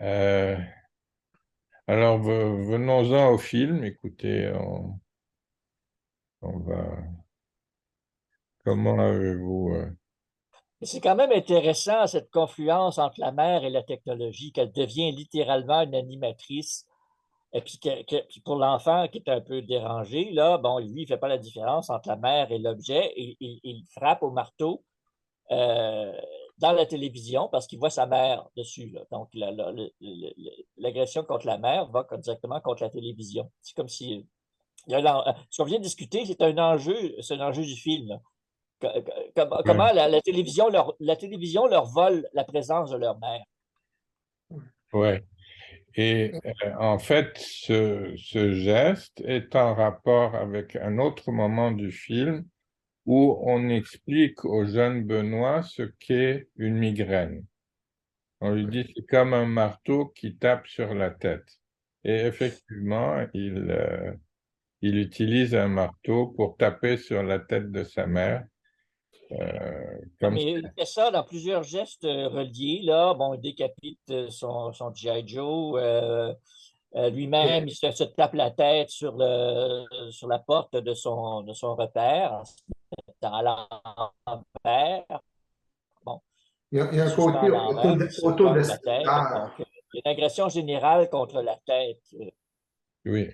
Euh, alors, venons-en au film. Écoutez, on va. Comment avez-vous. C'est quand même intéressant, cette confluence entre la mère et la technologie, qu'elle devient littéralement une animatrice. Et puis, puis pour l'enfant qui est un peu dérangé, là, bon, lui, il ne fait pas la différence entre la mère et l'objet. Il frappe au marteau euh, dans la télévision parce qu'il voit sa mère dessus, là. Donc, l'agression contre la mère va directement contre la télévision. C'est comme si. Ce qu'on vient de discuter, c'est un enjeu du film, là. Ouais, Comment la télévision leur vole la présence de leur mère. ouais. Et en fait, ce geste est en rapport avec un autre moment du film où on explique au jeune Benoît ce qu'est une migraine. On lui dit c'est comme un marteau qui tape sur la tête. Et effectivement, il utilise un marteau pour taper sur la tête de sa mère. Comme Mais il fait ça dans plusieurs gestes reliés. Là. Bon, il décapite son G.I. Joe. Lui-même, il se tape la tête sur la porte de son repère, dans l'envers. Bon, Il y a il un suspend côté l'envers, puis il se pogne la tête. Donc, autodestructeur. il y a une agression générale contre la tête. oui,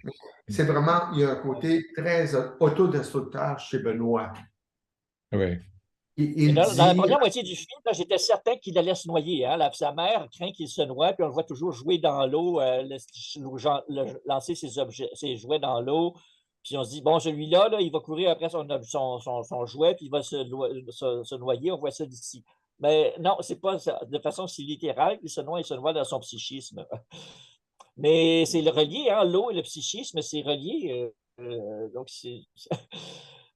C'est vraiment, il y a un côté très autodestructeur chez Benoît. oui, Et Il dans la dit, première moitié du film, là, j'étais certain qu'il allait se noyer. Hein. Sa mère craint qu'il se noie, puis on le voit toujours jouer dans l'eau, lancer ses jouets dans l'eau. Puis on se dit, bon, celui-là, là, il va courir après son jouet, puis il va se noyer. On voit ça d'ici. Mais non, c'est pas ça. De façon si littérale, il se noie dans son psychisme. Mais c'est le relié, hein, l'eau et le psychisme, c'est relié. Donc, c'est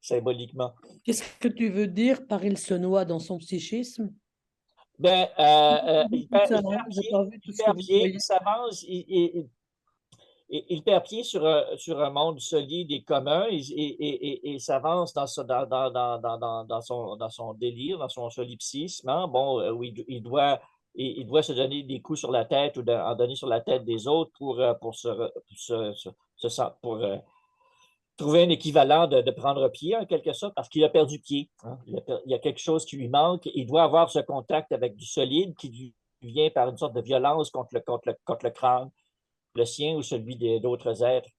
symboliquement. Qu'est-ce que tu veux dire par il se noie dans son psychisme? Ben, Dis tout ça, hein, j'ai pas vu tout il ce que perd vous pied, il voyez. s'avance, il perd pied sur un monde solide et commun et s'avance dans son délire, dans son solipsisme, hein, bon, où il doit se donner des coups sur la tête ou en donner sur la tête des autres pour trouver un équivalent de prendre pied, en quelque sorte, parce qu'il a perdu pied. Hein. Il y a quelque chose qui lui manque. Il doit avoir ce contact avec du solide qui lui vient par une sorte de violence contre le crâne, le sien ou celui d'autres êtres.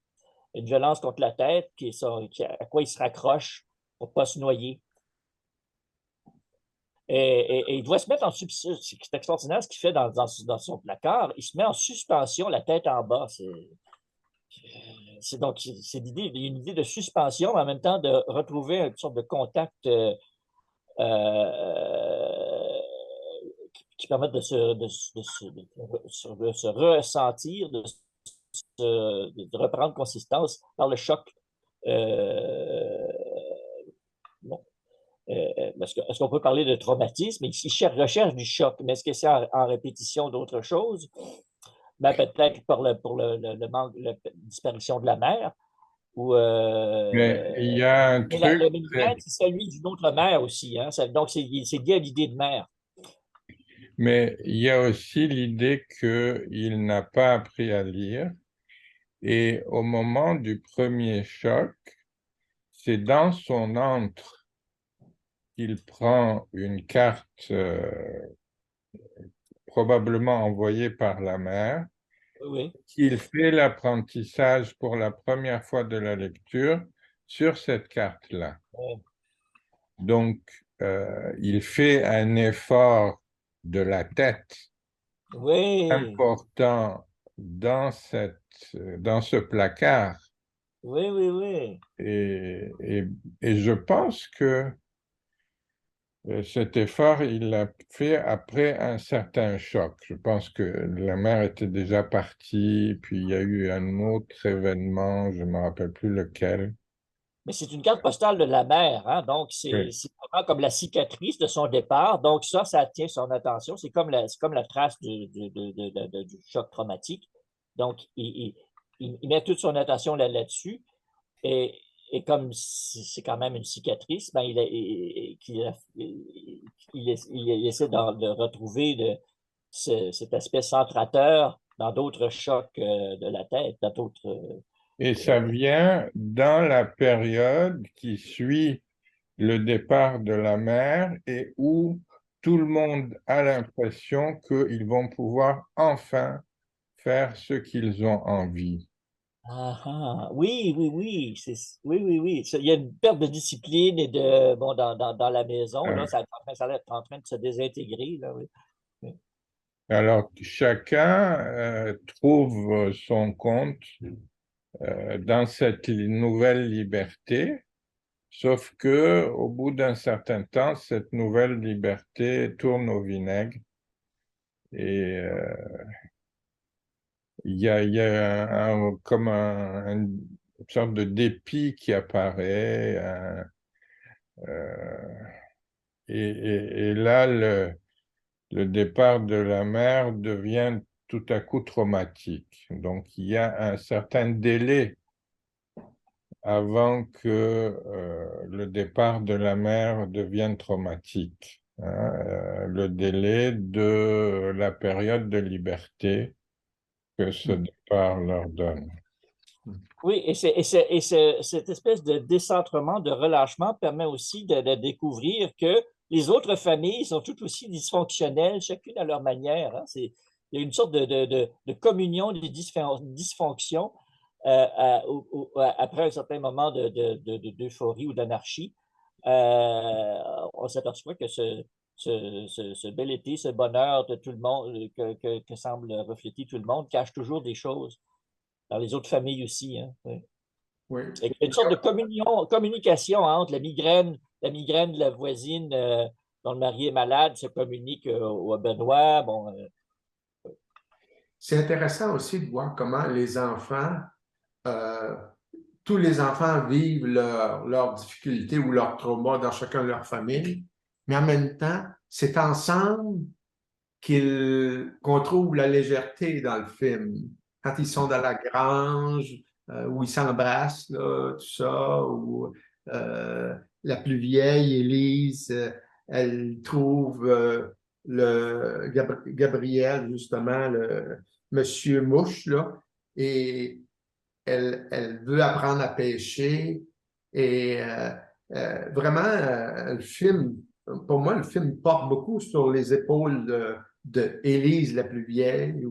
Une violence contre la tête à quoi il se raccroche pour ne pas se noyer. Et il doit se mettre en suspension. C'est extraordinaire ce qu'il fait dans son placard. Il se met en suspension, la tête en bas. C'est une idée de suspension, mais en même temps de retrouver une sorte de contact euh, qui permet de se ressentir, de reprendre consistance par le choc. Euh, bon. Est-ce qu'on peut parler de traumatisme? Il recherche du choc, mais est-ce que c'est en répétition d'autre chose? Ben, peut-être pour le manque, la disparition de la mère. Ou, mais il y a un mais truc, le migraine, c'est celui d'une autre mère aussi. Hein? Donc, c'est lié à l'idée de mère. mais il y a aussi l'idée qu'il n'a pas appris à lire. Et au moment du premier choc, c'est dans son antre qu'il prend une carte probablement envoyée par la mère, Oui. qu'il fait l'apprentissage pour la première fois de la lecture sur cette carte-là. Donc, il fait un effort de la tête Oui. important dans ce placard. Oui, oui, oui. Et je pense que cet effort, il l'a fait après un certain choc. Je pense que la mère était déjà partie, puis il y a eu un autre événement, je ne me rappelle plus lequel. Mais c'est une carte postale de la mère. Hein? Donc, c'est Oui, c'est vraiment comme la cicatrice de son départ. Donc, ça attire son attention. C'est comme la trace du choc traumatique. Donc, il met toute son attention là-dessus. Et comme c'est quand même une cicatrice, ben il essaie de retrouver cet aspect centrateur dans d'autres chocs de la tête, dans d'autres... Et ça vient dans la période qui suit le départ de la mère et où tout le monde a l'impression qu'ils vont pouvoir enfin faire ce qu'ils ont envie. Ah, ah. Oui, oui, oui, oui, oui, oui. Il y a une perte de discipline et de, bon, dans la maison, là, ça est en train de se désintégrer, là, oui. Oui. Alors, chacun trouve son compte dans cette nouvelle liberté, sauf que au bout d'un certain temps, cette nouvelle liberté tourne au vinaigre et il y a comme une sorte de dépit qui apparaît, euh, et là, le départ de la mère devient tout à coup traumatique. Donc, il y a un certain délai avant que le départ de la mère devienne traumatique, hein, le délai de la période de liberté que ce départ leur donne. Oui, et cette espèce de décentrement, de relâchement permet aussi de découvrir que les autres familles sont toutes aussi dysfonctionnelles, chacune à leur manière, hein. Il y a une sorte de communion des dysfonctions après un certain moment d'euphorie ou d'anarchie. On s'aperçoit que ce bel été, ce bonheur de tout le monde que semble refléter tout le monde cache toujours des choses dans les autres familles aussi, hein. Oui. Oui. Il y a une sorte de communication entre la migraine de la voisine dont le mari est malade se communique au Benoît. Bon, C'est intéressant aussi de voir comment les enfants, euh, tous les enfants vivent leurs difficultés ou leurs traumas dans chacun de leur famille, mais en même temps, c'est ensemble qu'on trouve la légèreté dans le film. Quand ils sont dans la grange, où ils s'embrassent, là, tout ça, où la plus vieille, Élise, elle trouve Gabriel, justement, le Monsieur Mouche, là, et elle veut apprendre à pêcher. Et vraiment, le film, pour moi, le film porte beaucoup sur les épaules de Élise, la plus vieille,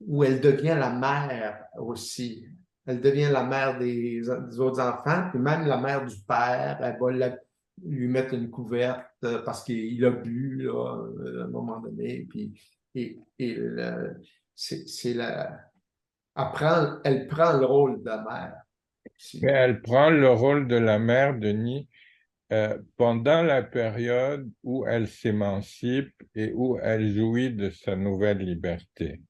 où elle devient la mère aussi. Elle devient la mère des autres enfants, puis même la mère du père. Elle va lui mettre une couverte parce qu'il a bu là, à un moment donné. Puis, c'est elle prend le rôle de mère aussi. Mais elle prend le rôle de la mère, Denis, pendant la période où elle s'émancipe et où elle jouit de sa nouvelle liberté.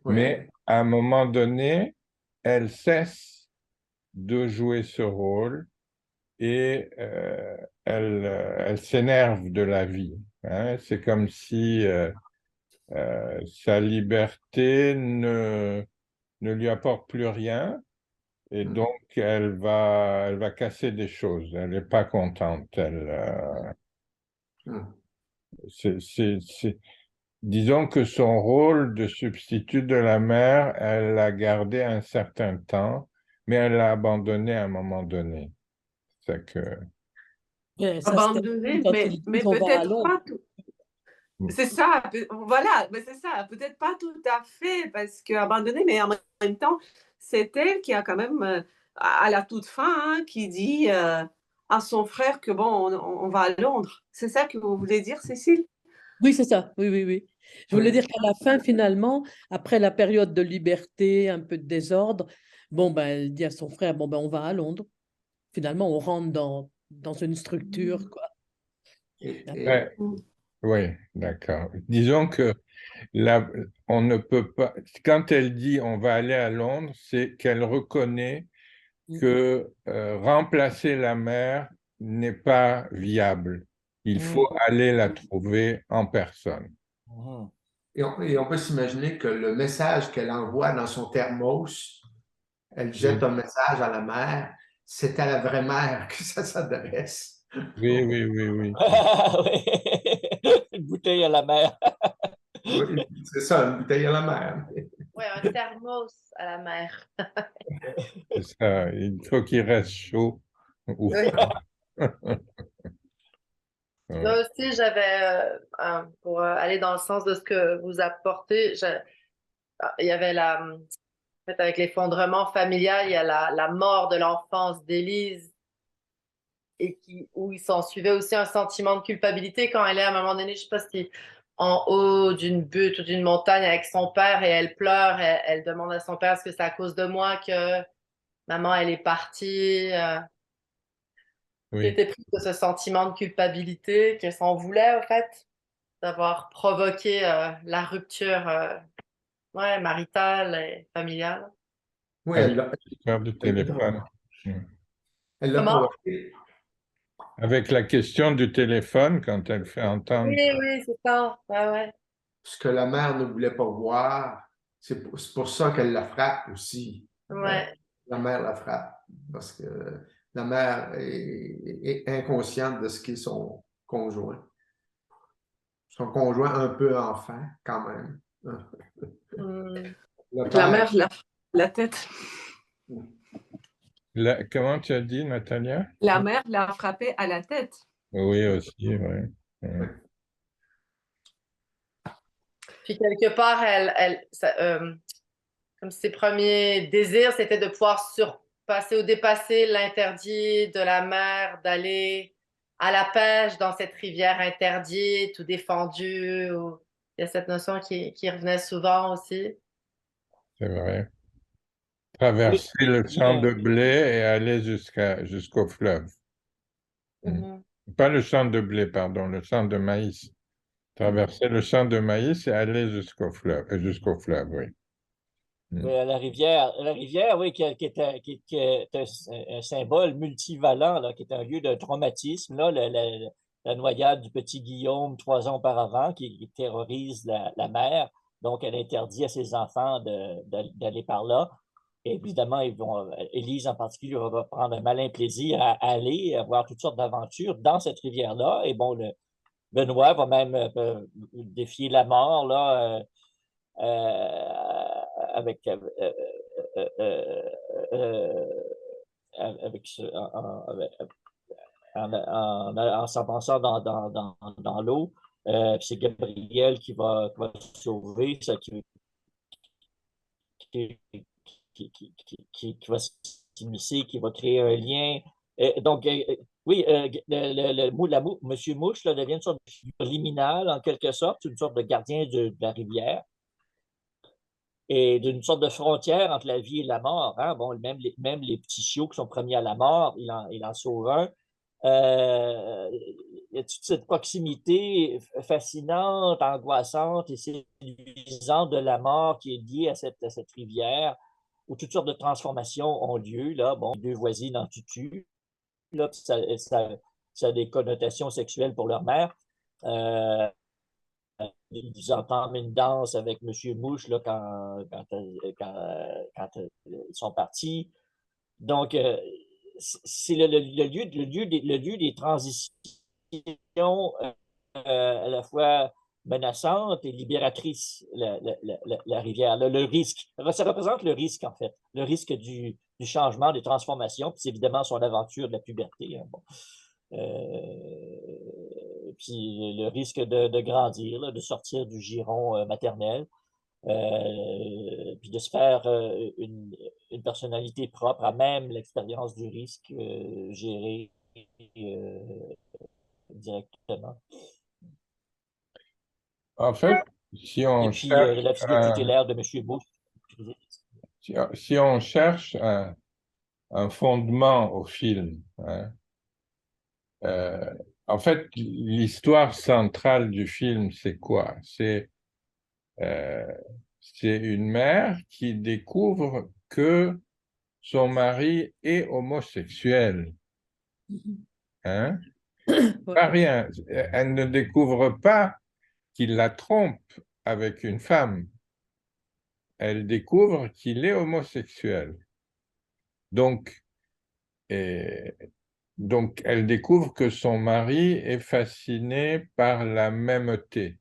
Oui. Mais à un moment donné, elle cesse de jouer ce rôle et elle s'énerve de la vie, hein. C'est comme si sa liberté ne lui apporte plus rien et donc elle va casser des choses. Elle n'est pas contente. Disons que son rôle de substitut de la mère, elle l'a gardé un certain temps, mais elle l'a abandonné à un moment donné. C'est que... Ouais, ça, c'était Abandonné, quand mais ils disent on va à peut-être Londres. pas tout. C'est ça, voilà, mais c'est ça, peut-être pas tout à fait, parce que abandonné, mais en même temps, c'est elle qui a quand même, à la toute fin, hein, qui dit à son frère que bon, on va à Londres. C'est ça que vous voulez dire, Cécile? Oui, c'est ça. Oui, oui, oui. Je voulais dire qu'à la fin, finalement, après la période de liberté, un peu de désordre, bon, ben, elle dit à son frère, bon, ben, on va à Londres. Finalement, on rentre dans une structure, quoi. Ouais, oui, d'accord. Disons que là, on ne peut pas... Quand elle dit on va aller à Londres, c'est qu'elle reconnaît que remplacer la mère n'est pas viable. Il faut aller la trouver en personne. Et on peut s'imaginer que le message qu'elle envoie dans son thermos, elle jette un message à la mère, c'est à la vraie mère que ça s'adresse. Oui, oui, oui, oui. Une bouteille à la mer. Oui, c'est ça, une bouteille à la mer. Ouais, un thermos à la mer. C'est ça, il faut qu'il reste chaud ou Oui. froid. Moi Ouais. aussi, j'avais, pour aller dans le sens de ce que vous apportez, il y avait en fait, avec l'effondrement familial, il y a la mort de l'enfance d'Élise où il s'en suivait aussi un sentiment de culpabilité quand elle est à un moment donné, je sais pas si en haut d'une butte ou d'une montagne avec son père et elle pleure, elle demande à son père est-ce que c'est à cause de moi que maman elle est partie, qui Oui, était prise de ce sentiment de culpabilité, qu'elle s'en voulait en fait, d'avoir provoqué la rupture ouais, maritale et familiale. Oui, avec l'histoire du téléphone. elle l'a Comment? provoqué. Avec la question du téléphone, quand elle fait Oui, entendre. oui, c'est ça. Ouais, ouais. Ce que la mère ne voulait pas voir, c'est pour ça qu'elle la frappe aussi. Ouais. La mère la frappe parce que la mère est inconsciente de ce qu'est son conjoint. Son conjoint un peu enfant, quand même. Hmm. Le La père, mère, la tête. Comment tu as dit, Natalia? La mère l'a frappé à la tête. Oui, aussi, oui. Oui. Puis quelque part, comme ses premiers désirs, c'était de pouvoir surpasser ou dépasser l'interdit de la mer, d'aller à la pêche dans cette rivière interdite ou défendue. Il y a cette notion qui revenait souvent aussi. C'est vrai. Oui, Traverser le il y a champ de blé et aller jusqu'au fleuve. Mm. Mhm. Pas le champ de blé, pardon, le champ de maïs. Traverser le champ de maïs et aller jusqu'au fleuve, oui. Mm. la rivière, oui, qui est un symbole multivalent, là, qui est un lieu de traumatisme, là, la noyade du petit Guillaume 3 ans auparavant, qui terrorise la mer. Donc, elle interdit à ses enfants d'aller par là. Et évidemment, Élise en particulier va prendre un malin plaisir à aller, à voir toutes sortes d'aventures dans cette rivière-là. Et bon, Benoît va même défier la mort, là. Avec, avec en s'avançant dans l'eau. C'est Gabriel qui va sauver, ça, qui, qui va s'immiscer, qui va créer un lien. Donc, oui, Monsieur Mouche là, devient une sorte de figure liminale, en quelque sorte, une sorte de gardien de la rivière et d'une sorte de frontière entre la vie et la mort. Hein? Bon, même les petits chiots qui sont premiers à la mort, il en sauve un. Il y a toute cette proximité fascinante, angoissante et séduisante de la mort qui est liée à cette rivière où toutes sortes de transformations ont lieu. Là, bon, deux voisines en tutu, là, ça a des connotations sexuelles pour leur mère. Euh, ils entament une danse avec Monsieur Mouche là, quand ils sont partis. Donc, c'est le lieu des transitions à la fois menaçantes et libératrices, la rivière. Le risque, ça représente le risque, en fait, le risque du changement, des transformations, puis c'est évidemment son aventure de la puberté. Hein, bon. Puis le risque de grandir, là, de sortir du giron maternel, puis de se faire une personnalité propre à même l'expérience du risque géré directement. En fait, si Et on puis cherche la figure tutélaire de M. Bush. si on cherche un fondement au film, hein, euh, en fait, l'histoire centrale du film, c'est quoi? Euh, c'est une mère qui découvre que son mari est homosexuel. Hein? Ouais. Pas rien. Elle ne découvre pas qu'il la trompe avec une femme. Elle découvre qu'il est homosexuel. Donc, et, donc, elle découvre que son mari est fasciné par la mêmeté.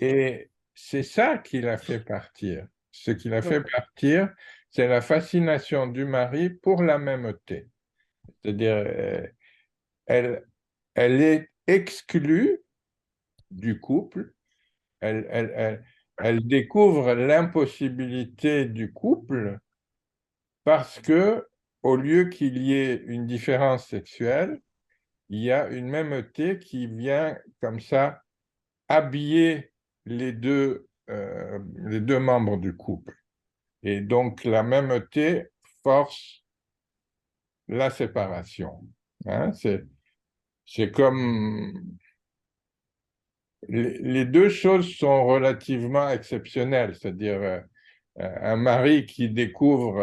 Et c'est ça qui l'a fait partir. Ce qui l'a fait partir, c'est la fascination du mari pour la mêmeté. C'est-à-dire, elle est exclue du couple, elle découvre l'impossibilité du couple parce que, au lieu qu'il y ait une différence sexuelle, il y a une mêmeté qui vient comme ça habiller les deux membres du couple. Et donc, la mêmeté force la séparation. Hein, c'est comme... Les deux choses sont relativement exceptionnelles, c'est-à-dire un mari qui découvre,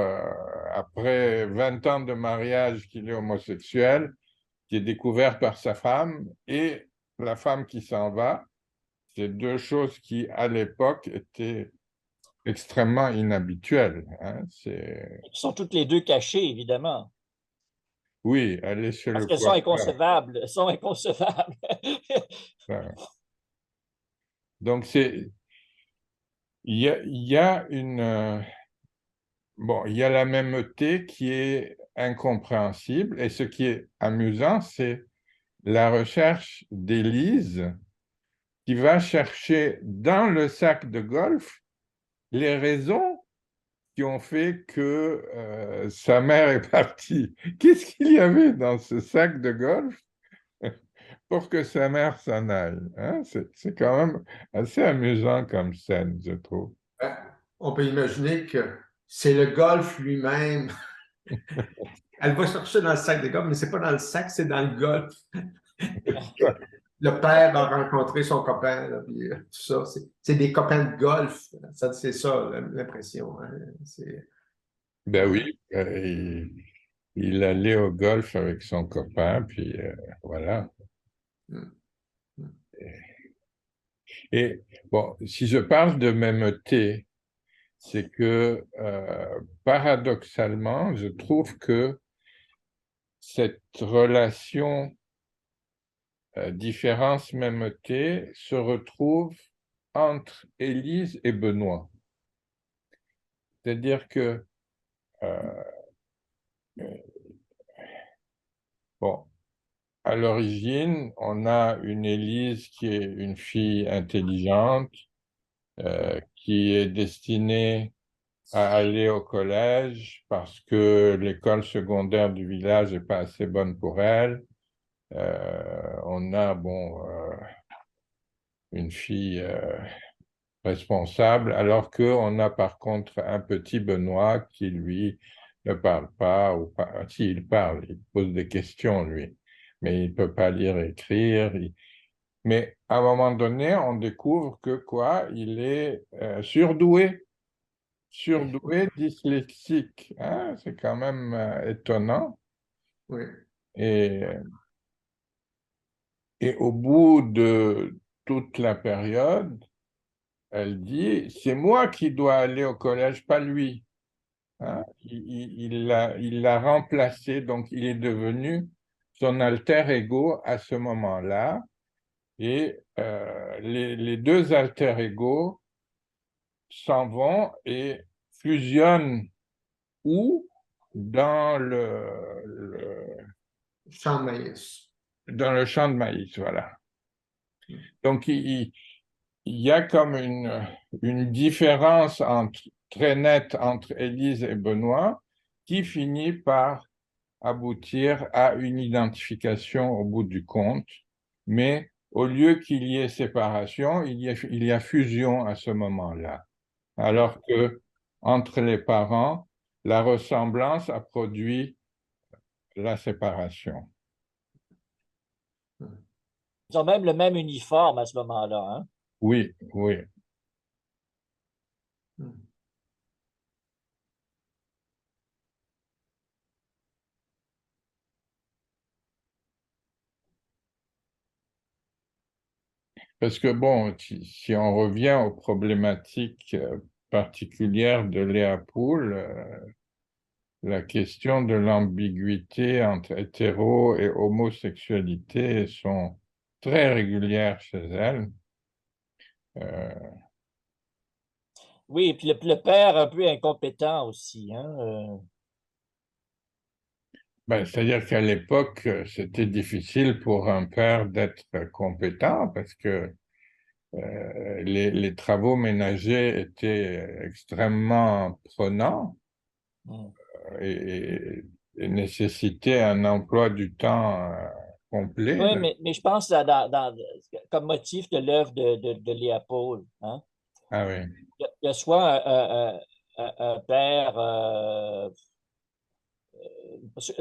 après 20 ans de mariage, qu'il est homosexuel, qui est découvert par sa femme, et la femme qui s'en va, c'est deux choses qui, à l'époque, étaient extrêmement inhabituelles. Hein. Ils sont toutes les deux cachées, évidemment. Oui, aller chez Parce le qu'elles sont coiffeur. inconcevables. Elles sont inconcevables. Donc, il y a bon, il y a la mêmeté qui est incompréhensible, et ce qui est amusant, c'est la recherche d'Élise qui va chercher dans le sac de golf les raisons qui ont fait que sa mère est partie. Qu'est-ce qu'il y avait dans ce sac de golf pour que sa mère s'en aille? Hein? C'est quand même assez amusant comme scène, je trouve. On peut imaginer que c'est le golf lui-même. Elle va chercher dans le sac de golf, mais c'est pas dans le sac, c'est dans le golf. Le père a rencontré son copain, là, puis, tout ça. C'est des copains de golf. Ça, c'est ça, l'impression. Hein. Ben oui, il allait au golf avec son copain, puis voilà. Et bon, si je parle de mêmeté, c'est que paradoxalement, je trouve que cette relation différence-mêmeté se retrouve entre Élise et Benoît. C'est-à-dire que, bon, à l'origine, on a une Élise qui est une fille intelligente, qui est destinée à aller au collège parce que l'école secondaire du village n'est pas assez bonne pour elle. On a, bon, une fille responsable, alors qu'on a par contre un petit Benoît qui, lui, ne parle pas, ou pas, si, il parle, il pose des questions, lui, mais il ne peut pas lire et écrire. Mais à un moment donné, on découvre que quoi, il est surdoué, dyslexique. Hein? C'est quand même étonnant. Oui. Et au bout de toute la période, elle dit, c'est moi qui dois aller au collège, pas lui. Hein? Il l'a remplacé, donc il est devenu son alter ego à ce moment-là. Et les deux alter ego s'en vont et fusionnent où? Dans Champ de maïs. dans le champ de maïs, voilà. Donc, il y a comme une différence très nette entre Élise et Benoît qui finit par aboutir à une identification au bout du compte, mais au lieu qu'il y ait séparation, il y a fusion à ce moment-là. Alors que entre les parents, la ressemblance a produit la séparation. Ils ont même le même uniforme à ce moment-là. Hein? Oui, oui. Parce que bon, si on revient aux problématiques particulières de Léa Poul, la question de l'ambiguïté entre hétéro et homosexualité sont très régulières chez elle. Oui, et puis le père un peu incompétent aussi. Hein, Ben, c'est-à-dire qu'à l'époque, c'était difficile pour un père d'être compétent parce que les travaux ménagers étaient extrêmement prenants mm. et, et nécessitaient un emploi du temps complet. Oui, Là. mais je pense comme motif de l'œuvre de Léopold. Hein, Ah oui. il y a soit un père.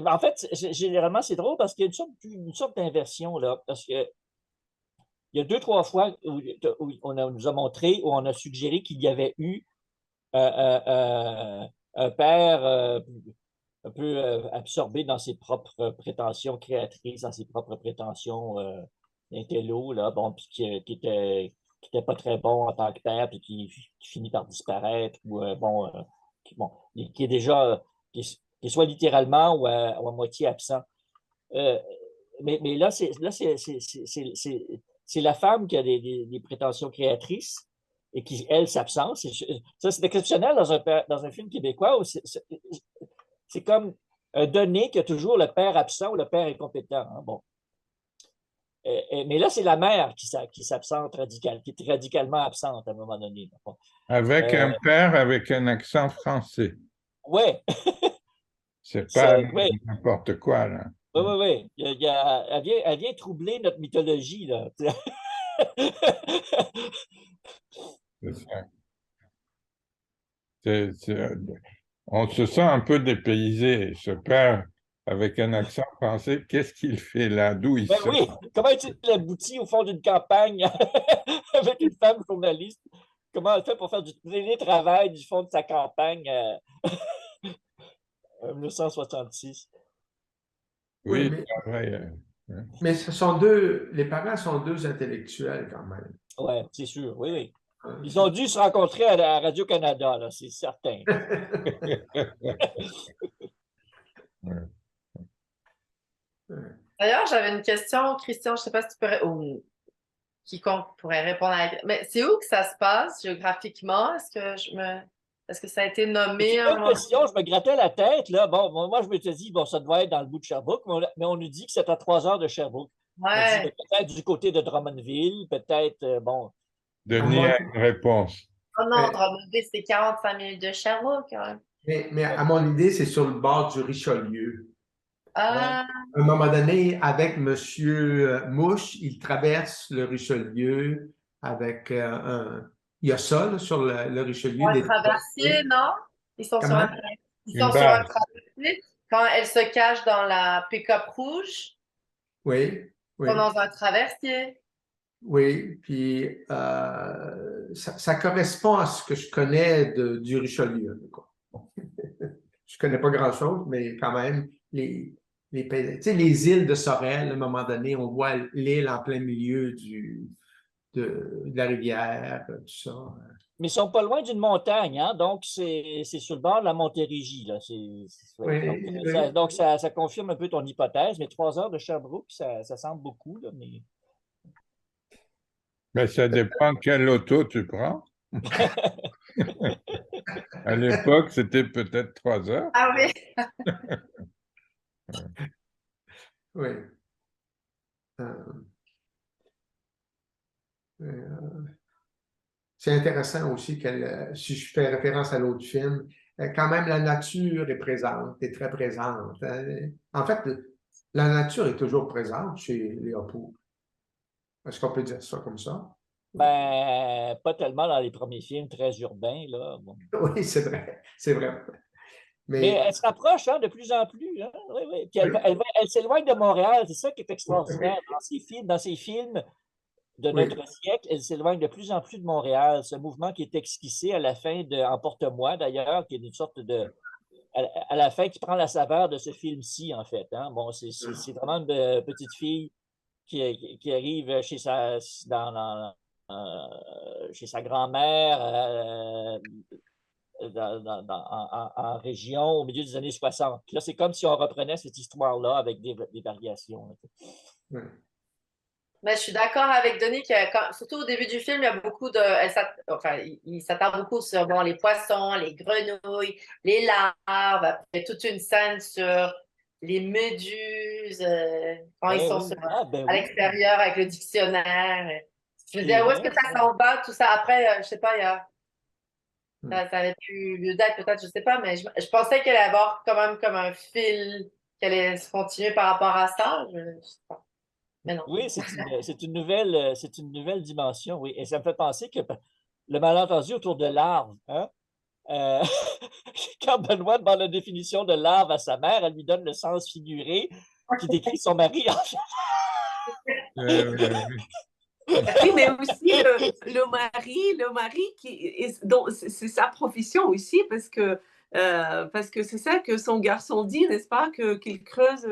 En fait, généralement, c'est drôle parce qu'il y a une sorte d'inversion, là. Parce que il y a deux, trois fois où nous a montré, où on a suggéré qu'il y avait eu un père un peu absorbé dans ses propres prétentions créatrices, dans ses propres prétentions d'intello, là, bon, puis qui était pas très bon en tant que père, puis qui finit par disparaître, ou bon, qui est déjà, qui est soit littéralement ou à moitié absent. Euh, mais c'est la femme qui a des prétentions créatrices et qui, elle, s'absente. Ça, c'est exceptionnel dans un film québécois où c'est comme un donné qu'il y a toujours le père absent ou le père incompétent. Hein, bon. Mais là, c'est la mère qui s'absente qui est radicalement absente à un moment donné. Bon. Avec un père avec un accent français. Ouais, C'est pas ouais, n'importe quoi, là. oui, oui, oui. Elle vient troubler notre mythologie, là. C'est ça. On se sent un peu dépaysé. Ce père avec un accent français, qu'est-ce qu'il fait là? D'où il Ben sort? oui, comment est-il abouti au fond d'une campagne avec une femme journaliste? Comment elle fait pour faire du télétravail du fond de sa campagne en 1966? Oui, Oui, c'est vrai. Hein. mais les parents sont deux intellectuels quand même. Oui, c'est sûr, oui, oui. Hein. Ils ont dû se rencontrer à Radio-Canada, là, c'est certain. Ouais. D'ailleurs, j'avais une question, Christian, je ne sais pas si tu pourrais, ou quiconque pourrait répondre à la... Mais c'est où que ça se passe géographiquement? Est-ce que ça a été C'est nommé une à un bonne moment? question, je me grattais la tête, là. Bon, moi, je m'étais dit, bon, ça devait être dans le bout de Sherbrooke, mais on nous dit que c'est à 3 heures de Sherbrooke. On dit, Ouais. peut-être du côté de Drummondville, peut-être, bon. À Denis mon, a une réponse. Oh non, mais, Drummondville, c'est 45 minutes de Sherbrooke, quand même. mais à mon idée, c'est sur le bord du Richelieu. Ouais. Ah, À un moment donné, avec Monsieur Mouche, il traverse le Richelieu avec il y a ça là, sur le Richelieu, un des traversier, traversiers. non? Ils sont sur Comment? un, ils Une sont sur un base. traversier. Quand elle se cache dans la pick-up rouge, Oui, ils sont oui, dans un traversier. oui. Puis ça correspond à ce que je connais du Richelieu. Quoi. Je connais pas grand-chose, mais quand même, tu sais, les îles de Sorel, à un moment donné, on voit l'île en plein milieu de la rivière, tout ça. Mais ils sont pas loin d'une montagne, hein? Donc c'est sur le bord de la Montérégie, là. Ouais. Oui, Donc, ça confirme un peu ton hypothèse, mais 3 heures de Sherbrooke, ça semble beaucoup, là, mais... Mais ça dépend quelle auto tu prends. À l'époque, c'était peut-être 3 heures. Ah oui. oui. Euh, euh, c'est intéressant aussi si je fais référence à l'autre film, quand même la nature est présente, est très présente. Hein. En fait, la nature est toujours présente chez Léopold. Est-ce qu'on peut dire ça comme ça? Ben, pas tellement dans les premiers films très urbains, là. Bon. Oui, c'est vrai. C'est vrai. Mais Mais elle se rapproche hein, de plus en plus. Hein? Oui, oui. Puis oui, elle s'éloigne de Montréal. C'est ça qui est extraordinaire. Dans ces films de oui, notre siècle, elle s'éloigne de plus en plus de Montréal. Ce mouvement qui est esquissé à la fin de Emporte-moi, d'ailleurs, qui est une sorte de. À la fin, qui prend la saveur de ce film-ci, en fait. Hein? Bon, c'est vraiment une petite fille qui arrive chez sa grand-mère en région au milieu des années 60. Puis là, c'est comme si on reprenait cette histoire-là avec des variations. oui. Mais je suis d'accord avec Denis que, surtout au début du film, il y a beaucoup de. Enfin, il s'attarde beaucoup sur bon, les poissons, les grenouilles, les larves. Après, toute une scène sur les méduses, quand ils sont Ben à oui, l'extérieur avec le dictionnaire. Je me c'est disais, où est-ce vrai, que ça ça. s'en va, tout ça? Après, je sais pas, ça avait plus lieu d'être, peut-être, je sais pas, mais je pensais qu'elle allait avoir quand même comme un fil, qu'elle allait se continuer par rapport à ça. Je sais pas. Mais non. Oui, c'est une nouvelle dimension, oui. Et ça me fait penser que le malentendu autour de larves, hein? Euh, quand Benoît demande la définition de larve à sa mère, elle lui donne le sens figuré qui décrit son mari. Oui, mais aussi le mari c'est sa profession aussi parce que c'est ça que son garçon dit, n'est-ce pas, qu'il creuse,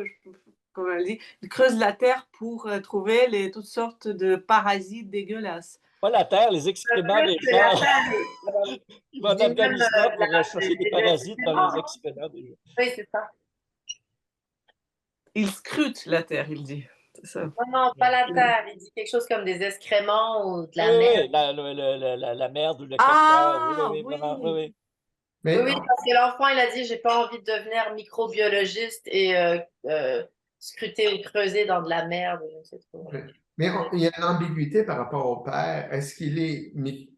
comment elle dit, il creuse la terre pour trouver toutes sortes de parasites dégueulasses. Pas la terre, les excréments des C'est la gens. terre. Il va Je en dis même Afghanistan pour chercher des les parasites dans les excréments. excréments des gens. Oui, c'est ça. Il scrute la terre, il dit. C'est ça. Non, non, pas la terre. Il dit quelque chose comme des excréments ou de la Oui, merde. la merde ou le caca. Ah, Oui, vraiment, oui, oui. Mais Oui, parce que l'enfant, il a dit, j'ai pas envie de devenir microbiologiste et scruter ou creuser dans de la merde. Je sais trop. mais il y a une ambiguïté par rapport au père. Est-ce qu'il il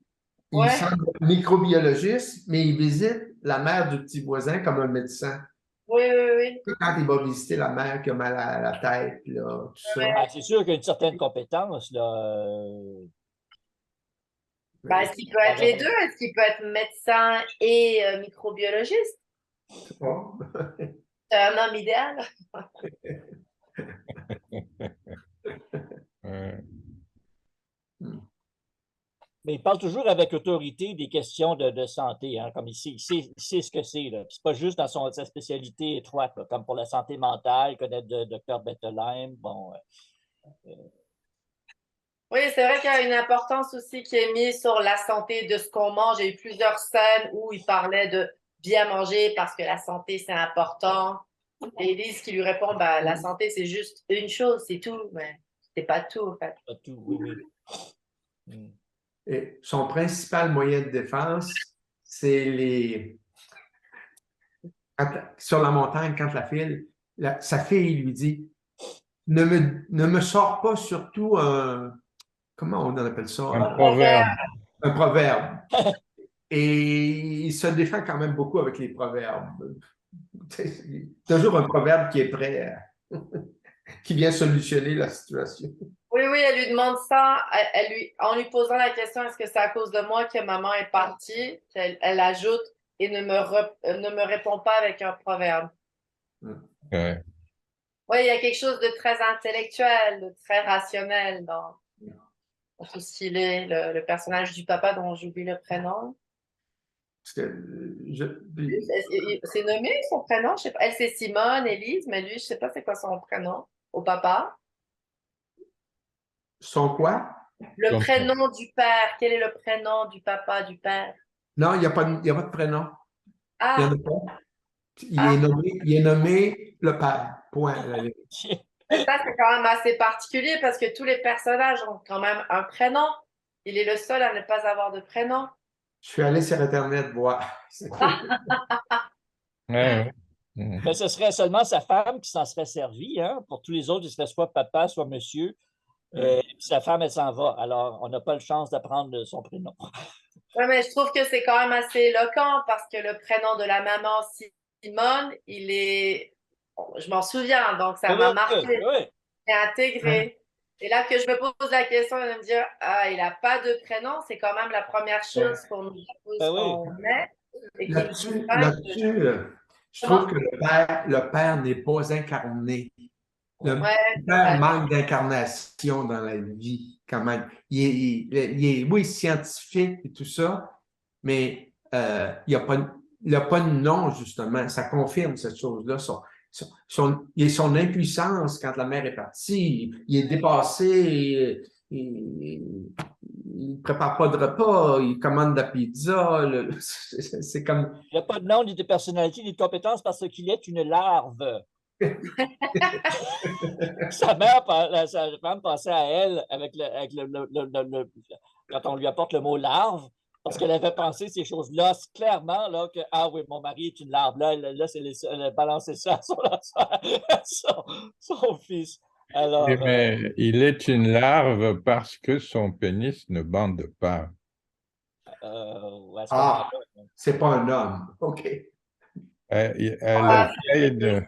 Ouais. semble microbiologiste, mais il visite la mère du petit voisin comme un médecin. Oui, oui, oui. Quand il va visiter la mère qui a mal à la tête, là, tout ça. Ah, c'est sûr qu'il y a une certaine compétence, là. Ben, est-ce qu'il peut être les deux? Est-ce qu'il peut être médecin et microbiologiste? Oh. C'est un homme idéal. Mais il parle toujours avec autorité des questions de santé, hein, comme il sait ce que c'est. C'est pas juste dans sa spécialité étroite, là, comme pour la santé mentale, il connaît le docteur Bettelheim. Bon, Oui, c'est vrai qu'il y a une importance aussi qui est mise sur la santé de ce qu'on mange. Il y a eu plusieurs scènes où il parlait de bien manger parce que la santé, c'est important. Et Élise qui lui répond, bah, la santé, c'est juste une chose, c'est tout. Mais c'est pas tout, en fait. pas tout, oui, oui. Et son principal moyen de défense, c'est sur la montagne, quand la fille, sa fille lui dit, ne me sors pas surtout comment on appelle ça? Un proverbe. Un proverbe. Et il se défend quand même beaucoup avec les proverbes. Toujours un proverbe qui est prêt, qui vient solutionner la situation. Oui, oui, elle lui demande ça. En lui posant la question, est-ce que c'est à cause de moi que maman est partie? Elle ajoute et ne me répond pas avec un proverbe. Ouais. Oui, il y a quelque chose de très intellectuel, de très rationnel dans tout ce qu'il est, le personnage du papa dont j'oublie le prénom. Parce que C'est nommé son prénom? Je sais pas. Elle, c'est Simone, Élise, mais lui, je sais pas c'est quoi son prénom au papa. son quoi? Le prénom du père. Quel est le prénom du papa, du père? Non, il n'y a pas de prénom. Il y en Ah, a pas. Il est nommé le père. Point. mais ça, c'est quand même assez particulier parce que tous les personnages ont quand même un prénom. Il est le seul à ne pas avoir de prénom. Je suis allé sur Internet voir. Ouais, ouais. Mais ce serait seulement sa femme qui s'en serait servie, hein. Pour tous les autres, il serait soit papa, soit monsieur. Et puis sa femme, elle s'en va. Alors, on n'a pas le chance d'apprendre son prénom. Oui, mais je trouve que c'est quand même assez éloquent parce que le prénom de la maman, Simone, il est. Je m'en souviens, donc ça m'a marqué. Oui. C'est intégré. Et là que je me pose la question de me dire, ah, il n'a pas de prénom, c'est quand même la première chose qu'on met. Là-dessus, je trouve que le père n'est pas incarné. Le père manque d'incarnation dans la vie, quand même. Il est, oui, scientifique et tout ça, mais il n'a pas de nom, justement. Ça confirme cette chose-là. Son impuissance quand la mère est partie, il est dépassé, il ne prépare pas de repas, il commande de la pizza. C'est comme. Il n'a pas de nom, ni de personnalité, ni de compétence parce qu'il est une larve. Sa femme pensait à elle quand on lui apporte le mot larve, parce qu'elle avait pensé ces choses-là, clairement, là, que, ah oui, mon mari est une larve. Là, elle a balancé ça sur son fils. Alors, Oui, mais il est une larve parce que son pénis ne bande pas. à ce Ah, moment-là, c'est pas un homme. OK. Elle Ah, essaye de...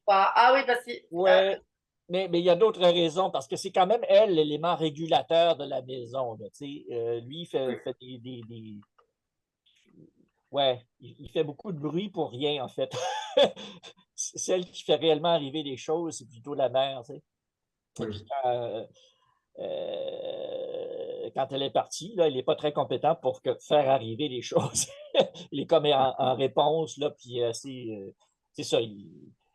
Ah oui, parce que ouais, mais il y a d'autres raisons, parce que c'est quand même elle l'élément régulateur de la maison. Là, lui, il fait ouais, il fait beaucoup de bruit pour rien, en fait. Celle qui fait réellement arriver les choses, c'est plutôt la mère. Et puis quand elle est partie, là, il n'est pas très compétent pour faire arriver les choses. Il est comme en réponse, là, puis c'est ça.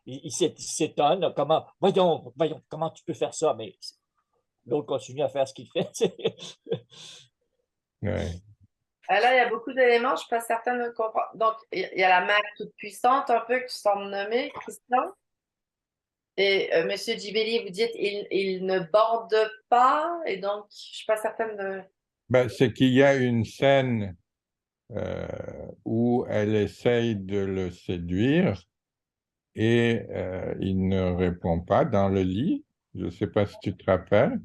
Il s'étonne. Voyons, comment tu peux faire ça? Mais l'autre continue à faire ce qu'il fait. Ouais. là, il y a beaucoup d'éléments, je ne suis pas certaine de comprendre. Donc, il y a la mère toute puissante, un peu, que tu sembles nommer, Christian. Et Monsieur Djibeli, vous dites il ne borde pas, et donc, je ne suis pas certaine de. Ben, c'est qu'il y a une scène où elle essaye de le séduire et il ne répond pas dans le lit. Je ne sais pas si tu te rappelles.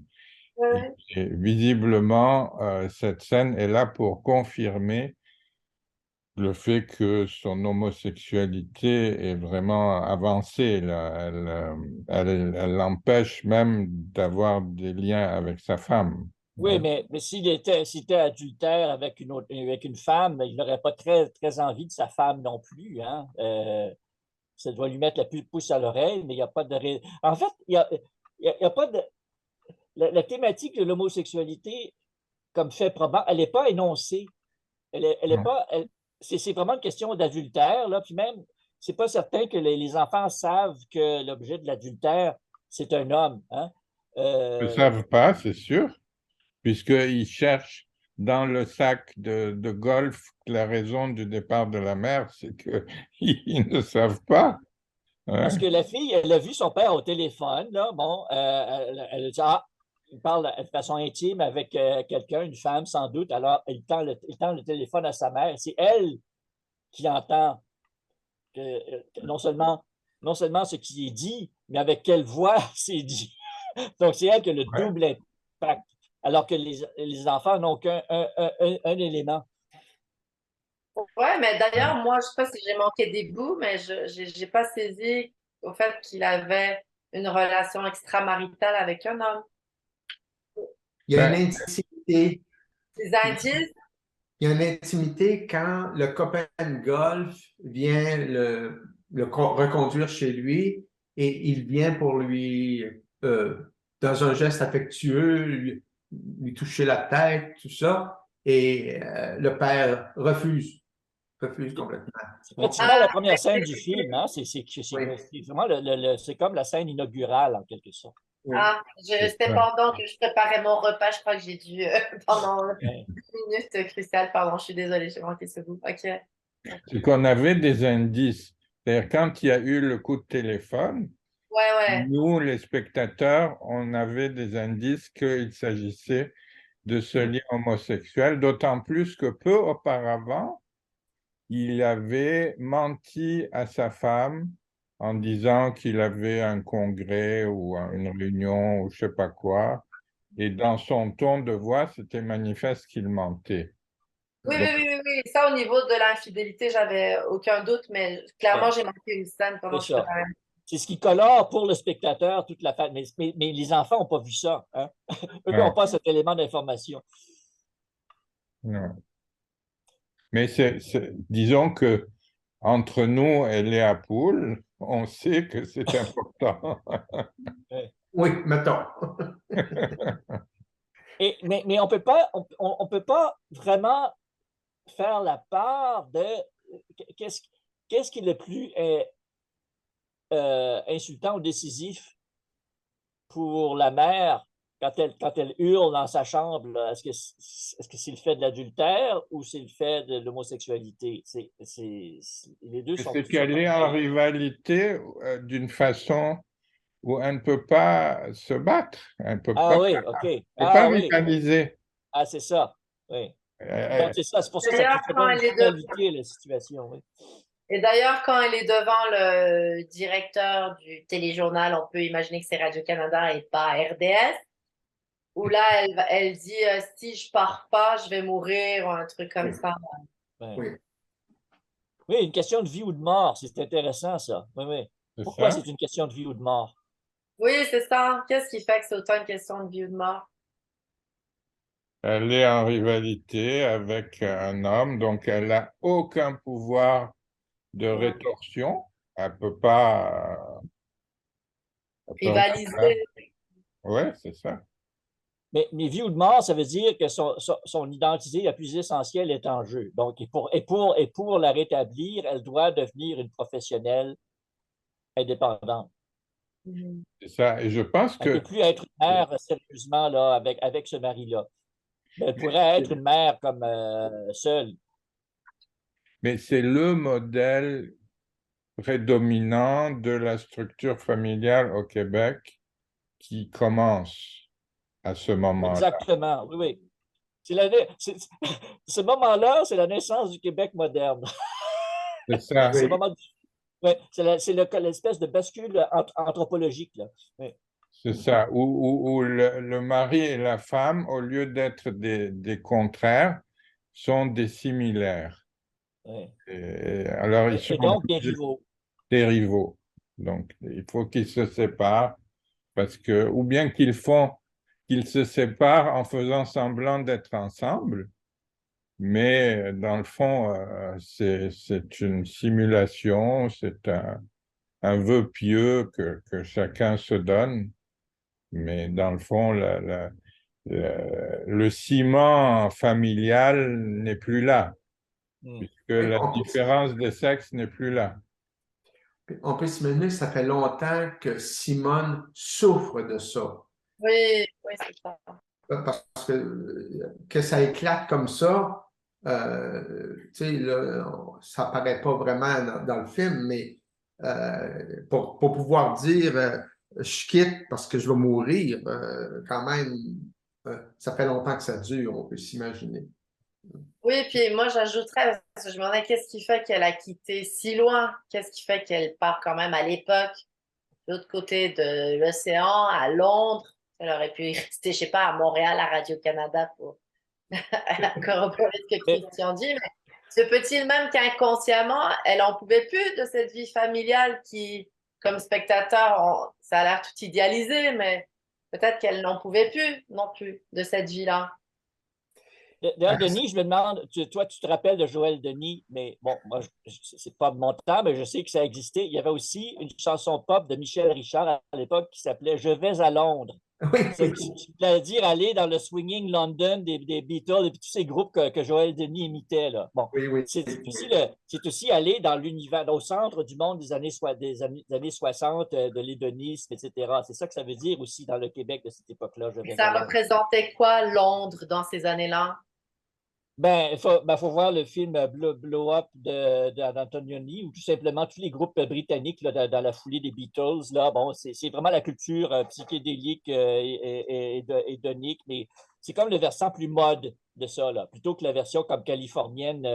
Ouais. Et visiblement, cette scène est là pour confirmer le fait que son homosexualité est vraiment avancée, là. Elle l'empêche même d'avoir des liens avec sa femme. Oui, Hein. mais s'il était adultère avec avec une femme, il n'aurait pas très, très envie de sa femme non plus. Hein? Ça doit lui mettre la pouce à l'oreille, mais il n'y a pas de. En fait, il y a pas de. La thématique de l'homosexualité, comme fait probable, elle n'est pas énoncée. Elle est Non. pas. C'est vraiment une question d'adultère, là. Puis même, c'est pas certain que les enfants savent que l'objet de l'adultère, c'est un homme. Hein? Ils ne Euh, savent pas, c'est sûr, puisqu'ils cherchent dans le sac de golf la raison du départ de la mère, c'est qu'ils ne savent pas. Parce Hein. que la fille, elle a vu son père au téléphone, là, bon, elle a dit, ah, il parle de façon intime avec quelqu'un, une femme sans doute, alors il tend le téléphone à sa mère. C'est elle qui entend non seulement ce qui est dit, mais avec quelle voix c'est dit. Donc, c'est elle qui a le Ouais. double impact, alors que les enfants n'ont qu'un un élément. Ouais, mais d'ailleurs, moi, je ne sais pas si j'ai manqué des bouts, mais je n'ai pas saisi au fait qu'il avait une relation extramaritale avec un homme. Il y a une Ben, Des intimité. indices? Il y a une intimité quand le copain de golf vient reconduire chez lui et il vient pour lui, dans un geste affectueux, lui toucher la tête, tout ça, et le père refuse complètement. C'est Bon, pratiquement Ah, la première scène du film. Hein? oui, Vraiment c'est comme la scène inaugurale, en quelque sorte. oui. c'est c'était ça. pendant que je préparais mon repas, je crois que j'ai dû, pendant Ouais. 10 minutes, Christelle, pardon, je suis désolée, j'ai manqué ce bout. OK. C'est qu'on avait des indices. C'est-à-dire, quand il y a eu le coup de téléphone, Ouais, ouais. nous, les spectateurs, on avait des indices qu'il s'agissait de ce lien homosexuel, d'autant plus que peu auparavant, il avait menti à sa femme en disant qu'il avait un congrès ou une réunion ou je sais pas quoi. Et dans son ton de voix, c'était manifeste qu'il mentait. Oui, Donc, oui, oui, oui, oui. Ça, au niveau de l'infidélité, j'avais aucun doute, mais clairement, Ouais, j'ai manqué une scène c'est pendant que je ça. préparais. C'est ce qui colore pour le spectateur toute la fête. Mais les enfants n'ont pas vu ça. Hein? Eux n'ont non, pas cet élément d'information. non. Mais disons que entre nous et Léa Poule, on sait que c'est important. Ouais. Oui, mettons. Mais on peut pas vraiment faire la part de qu'est-ce qu'est-ce qui est le plus insultant ou décisif pour la mère quand elle hurle dans sa chambre, là, est-ce que c'est le fait de l'adultère ou c'est le fait de l'homosexualité? Les deux sont... C'est qu'elle est en rivalité d'une façon où elle ne peut pas se battre, elle ne peut Ah oui, OK. pas Ah oui. rivaliser. Ah, c'est ça. Oui. Euh, Donc, c'est ça. C'est pour ça que D'ailleurs, ça quand donne elle une est finalité, la situation. Oui. Et d'ailleurs, quand elle est devant le directeur du téléjournal, on peut imaginer que c'est Radio-Canada et pas RDS, où là, elle dit si je pars pas, je vais mourir, ou un truc comme ça. Ouais. Oui. Oui, une question de vie ou de mort. C'est intéressant, ça. Oui, oui. C'est Pourquoi ça. c'est une question de vie ou de mort? Oui, c'est ça. Qu'est-ce qui fait que c'est autant une question de vie ou de mort? Elle est en rivalité avec un homme, donc elle n'a aucun pouvoir de rétorsion. Elle peut pas. Elle peut rien faire. Rivaliser. Ouais, c'est ça. Mais vie ou de mort, ça veut dire que son identité la plus essentielle est en jeu. Donc, et pour la rétablir, elle doit devenir une professionnelle indépendante. Mhm. C'est ça. Et je pense Elle ne peut que plus être une mère sérieusement là, avec ce mari-là. Mais elle pourrait être une mère comme seule. mais c'est le modèle prédominant de la structure familiale au Québec qui commence à ce moment-là. Exactement, oui, oui. Ce moment-là, c'est la naissance du Québec moderne. C'est ça. C'est Oui. le moment ouais, c'est l'espèce de bascule anthropologique. Là. Oui. C'est ça, où le mari et la femme, au lieu d'être des contraires, sont des similaires. Oui. Et alors, ils sont Et donc des rivaux. des rivaux. Donc, il faut qu'ils se séparent parce que, ou bien qu'ils se séparent en faisant semblant d'être ensemble, mais dans le fond, c'est une simulation, c'est un vœu pieux que chacun se donne. Mais dans le fond, le ciment familial n'est plus là, Hmm. puisque la On peut, différence de sexe n'est plus là. on peut s'imaginer que ça fait longtemps que Simone souffre de ça. Oui, oui, c'est ça. Parce que ça éclate comme ça, tu sais, là, ça paraît pas vraiment dans le film, mais pour pouvoir dire je quitte parce que je vais mourir, quand même, ça fait longtemps que ça dure, on peut s'imaginer. Oui, puis moi, j'ajouterais, parce que je me demandais qu'est-ce qui fait qu'elle a quitté si loin? Qu'est-ce qui fait qu'elle part quand même à l'époque, de l'autre côté de l'océan, à Londres? Elle aurait pu rester, je sais pas, à Montréal, à Radio-Canada pour corroborer ce que Mais, Christian dit, mais se peut-il même qu'inconsciemment, elle en pouvait plus de cette vie familiale qui, comme spectateur, ça a l'air tout idéalisé, mais peut-être qu'elle n'en pouvait plus non plus de cette vie-là. D'ailleurs, Denis, je me demande, toi, tu te rappelles de Joël Denis, mais bon, moi, c'est pas de mon temps, mais je sais que ça existait. Il y avait aussi une chanson pop de Michel Richard à l'époque qui s'appelait Je vais à Londres. Oui, Qui voulait dire aller dans le swinging London des Beatles et puis tous ces groupes que Joël Denis imitait. Là. Bon, oui. c'est aussi aller dans l'univers, au centre du monde des années 60, de l'hédonisme, etc. C'est ça que ça veut dire aussi dans le Québec de cette époque-là. Je Et vais ça à Londres. représentait quoi, Londres, dans ces années-là? Ben, faut voir le film Blow Up d'Antonioni ou tout simplement tous les groupes britanniques là, dans la foulée des Beatles. Là, bon, c'est vraiment la culture psychédélique et hédonique, mais c'est comme le versant plus mode de ça, là, plutôt que la version comme californienne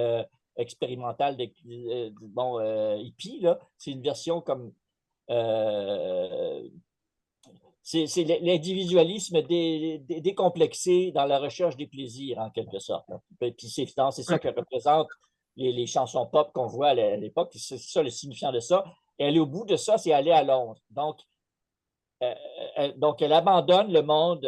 expérimentale hippie. Là, c'est une version comme c'est l'individualisme décomplexé dans la recherche des plaisirs, en quelque sorte. Puis c'est ça que représentent les chansons pop qu'on voit à l'époque. C'est ça le signifiant de ça. Et aller au bout de ça, c'est aller à Londres. Donc, elle abandonne le monde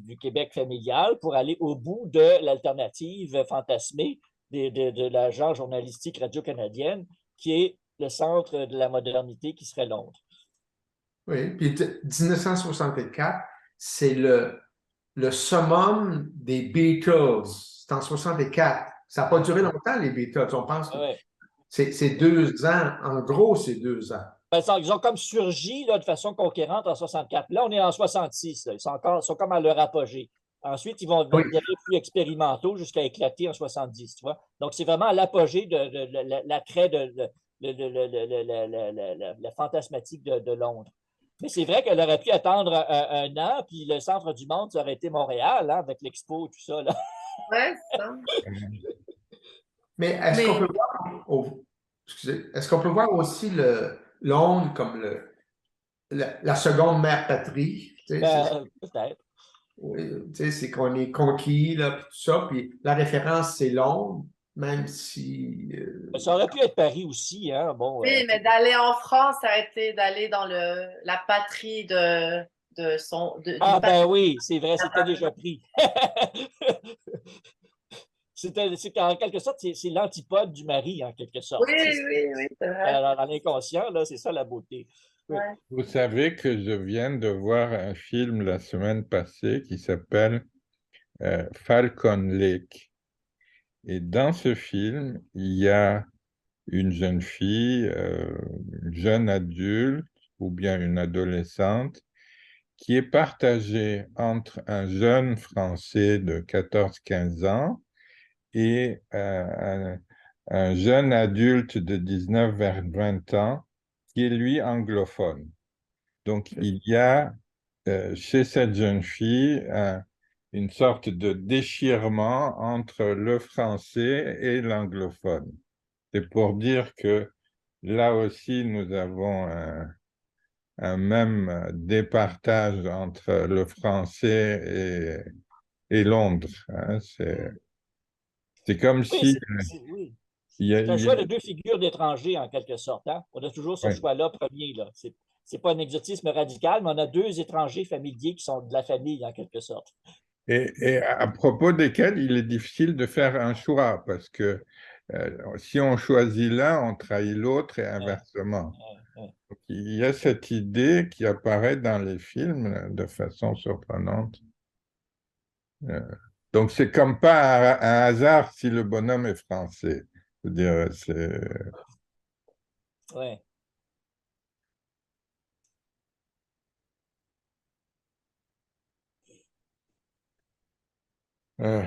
du Québec familial pour aller au bout de l'alternative fantasmée de la genre journalistique radio-canadienne, qui est le centre de la modernité qui serait Londres. Oui, puis 1964, c'est le summum des Beatles. C'est en 64. Ça n'a pas duré longtemps, les Beatles. On pense que Ouais. c'est 2 ans. En gros, c'est 2 ans. Ben, ils ont comme surgi là, de façon conquérante en 64. Là, on est en 66. Là. Ils sont comme à leur apogée. Ensuite, ils vont Oui. devenir plus expérimentaux jusqu'à éclater en 70. Tu vois? Donc, c'est vraiment à l'apogée de l'attrait de la fantasmatique de Londres. Mais c'est vrai qu'elle aurait pu attendre un an, puis le centre du monde, ça aurait été Montréal, hein, avec l'expo, tout ça. Là. Ouais, c'est ça. Mais est-ce qu'on peut voir, excusez, est-ce qu'on peut voir aussi Londres comme la seconde mère patrie? Peut-être. Oui, c'est qu'on est conquis, là, puis tout ça, puis la référence, c'est Londres, même si... Ça aurait pu être Paris aussi. Hein? Bon, Oui, mais d'aller en France, ça a été d'aller dans la patrie ah, du patrie. ben oui, c'est vrai, c'était déjà pris. C'est en quelque sorte, c'est l'antipode du mari, en quelque sorte. Oui, oui, oui, c'est vrai. Dans l'inconscient, là, c'est ça la beauté. Oui. Ouais. Vous savez que je viens de voir un film la semaine passée qui s'appelle Falcon Lake. Et dans ce film, il y a une jeune fille, une jeune adulte ou bien une adolescente qui est partagée entre un jeune Français de 14-15 ans et un jeune adulte de 19 vers 20 ans qui est lui anglophone. Donc il y a chez cette jeune fille une sorte de déchirement entre le français et l'anglophone. C'est pour dire que là aussi, nous avons un même départage entre le français et Londres. Hein. C'est comme Oui, si oui. il y a, C'est un il y choix a- de deux figures d'étrangers, en quelque sorte. Hein? On a toujours ce ouais. choix-là premier. Là. C'est pas un exotisme radical, mais on a deux étrangers familiers qui sont de la famille, en quelque sorte. Et à propos desquels il est difficile de faire un choix, parce que si on choisit l'un, on trahit l'autre et Ouais, inversement. ouais. Donc, il y a cette idée qui apparaît dans les films de façon surprenante. Euh, donc, c'est comme pas un hasard si le bonhomme est français. Je veux dire, Ouais. euh,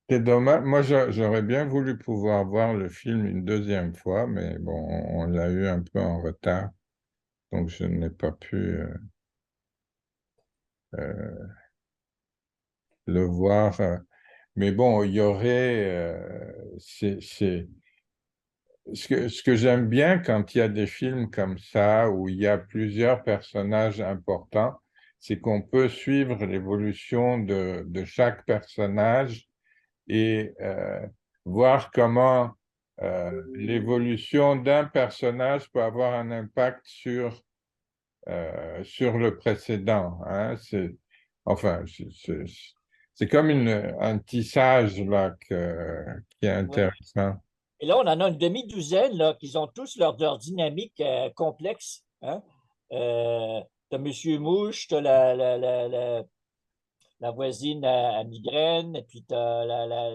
c'est dommage. Moi, j'aurais bien voulu pouvoir voir le film une deuxième fois, mais bon, on l'a eu un peu en retard, donc je n'ai pas pu euh, le voir. Mais bon, il y aurait. Ce que j'aime bien quand il y a des films comme ça, où il y a plusieurs personnages importants, c'est qu'on peut suivre l'évolution de chaque personnage et voir comment l'évolution d'un personnage peut avoir un impact sur le précédent. Hein. Enfin, c'est comme un tissage là qui est Ouais. intéressant. Et là, on en a une demi-douzaine là, qui ont tous leur dynamique complexe. Hein? Tu as M. Mouche, tu as la voisine à migraine, et puis tu as la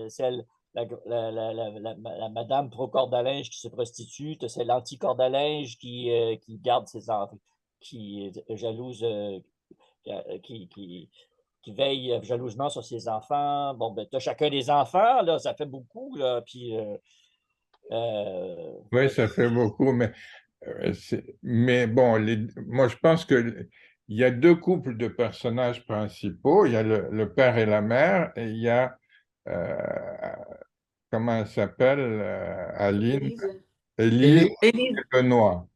madame pro-corde à linge qui se prostitue, tu as celle anti-corde à linge qui garde ses enfants, qui est jalouse, qui veille jalousement sur ses enfants. Bon, ben, tu as chacun des enfants, là, ça fait beaucoup, là, puis Oui, ça fait beaucoup, mais bon, moi je pense que il y a deux couples de personnages principaux. Il y a le père et la mère, et il y a, euh, comment elle s'appelle, Aline, Élise. Élise Élise, et Benoît.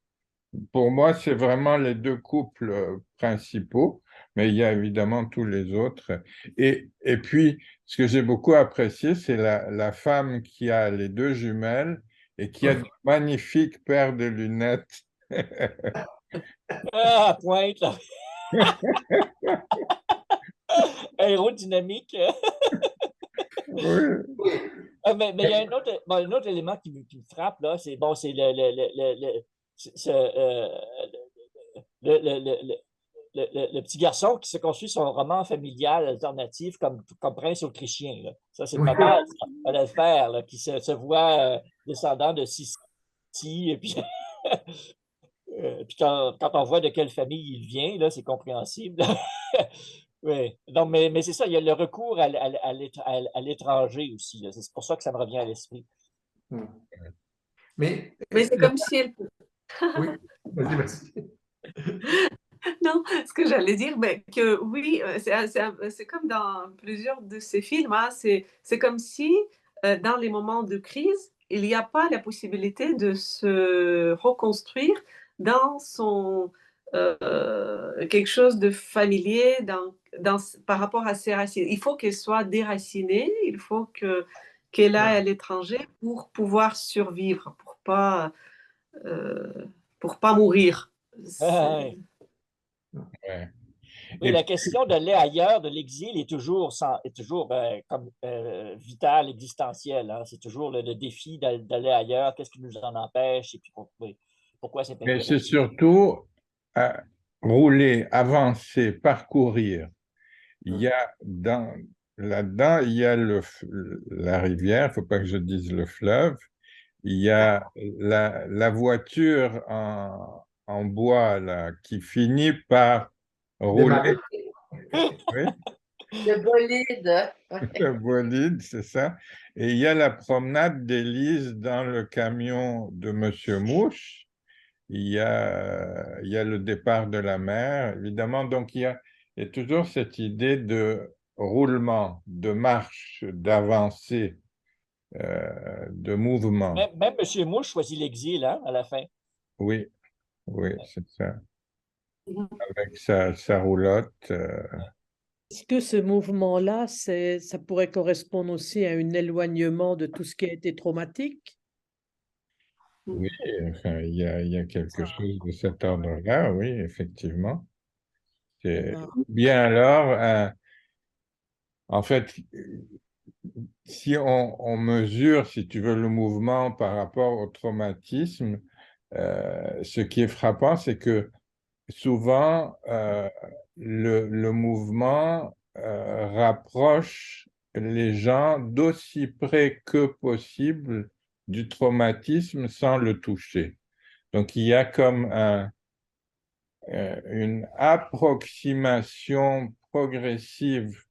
Pour moi, c'est vraiment les deux couples principaux, mais il y a évidemment tous les autres. Et puis, ce que j'ai beaucoup apprécié, c'est la femme qui a les deux jumelles et qui a de magnifiques paires de lunettes. pointe, là. Aérodynamique. Oui, Mais il y a un autre élément qui me frappe, là, c'est bon, c'est le petit garçon qui se construit son roman familial alternatif comme prince autrichien. Là. Ça, c'est oui, pas mal, ça. Fallait le faire, là, qui se voit descendant de Sissi, et puis Puis quand on voit de quelle famille il vient, là, c'est compréhensible. Oui. Donc, mais c'est ça, il y a le recours à l'étranger aussi, là. C'est pour ça que ça me revient à l'esprit. Mais c'est comme si elle... oui, vas-y. Non, ce que j'allais dire, que oui, c'est comme dans plusieurs de ces films, hein, c'est comme si dans les moments de crise, il n'y a pas la possibilité de se reconstruire dans quelque chose de familier par rapport à ses racines. Il faut qu'elle soit déracinée, il faut qu'elle aille à l'étranger pour pouvoir survivre, pour pas mourir. Ouais. Ouais. Oui, Et la question d'aller ailleurs, de l'exil, est toujours comme vitale, existentielle, hein. C'est toujours le défi d'aller ailleurs. Qu'est-ce qui nous en empêche? Et puis pourquoi c'est mais c'est intéressant? surtout rouler, avancer, parcourir. Il y a là-dedans, il y a la rivière, il ne faut pas que je dise le fleuve. Il y a la voiture en bois là, qui finit par rouler. Démarrer. Oui, Le bolide. le bolide, c'est ça. Et il y a la promenade d'Élise dans le camion de Monsieur Mouche. Il y a le départ de la mer, évidemment. Donc, il y a toujours cette idée de roulement, de marche, d'avancée, de mouvement. Même M. Mouche choisit l'exil, hein, à la fin. Oui, oui, c'est ça. Mhm. Avec sa roulotte. Est-ce que ce mouvement-là, ça pourrait correspondre aussi à un éloignement de tout ce qui a été traumatique? Oui, enfin, il y a quelque chose de cet ordre-là, oui, effectivement. Ah, Bien alors, en fait, si on mesure, si tu veux, le mouvement par rapport au traumatisme, ce qui est frappant, c'est que souvent, le mouvement rapproche les gens d'aussi près que possible du traumatisme sans le toucher. Donc, il y a comme une approximation progressive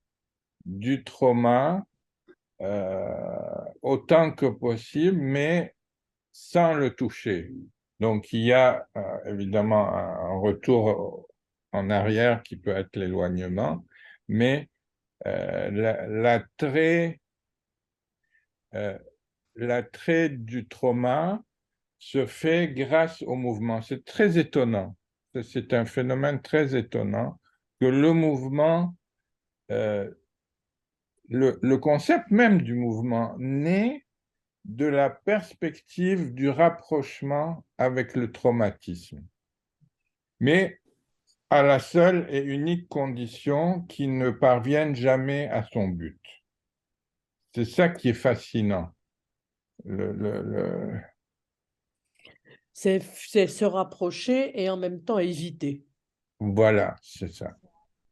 du trauma autant que possible, mais sans le toucher. Donc, il y a évidemment un retour en arrière qui peut être l'éloignement, mais l'attrait du trauma se fait grâce au mouvement. C'est très étonnant. C'est un phénomène très étonnant que le mouvement, le concept même du mouvement naît de la perspective du rapprochement avec le traumatisme, mais à la seule et unique condition qu'il ne parvienne jamais à son but. C'est ça qui est fascinant. c'est se rapprocher et en même temps éviter. Voilà, c'est ça.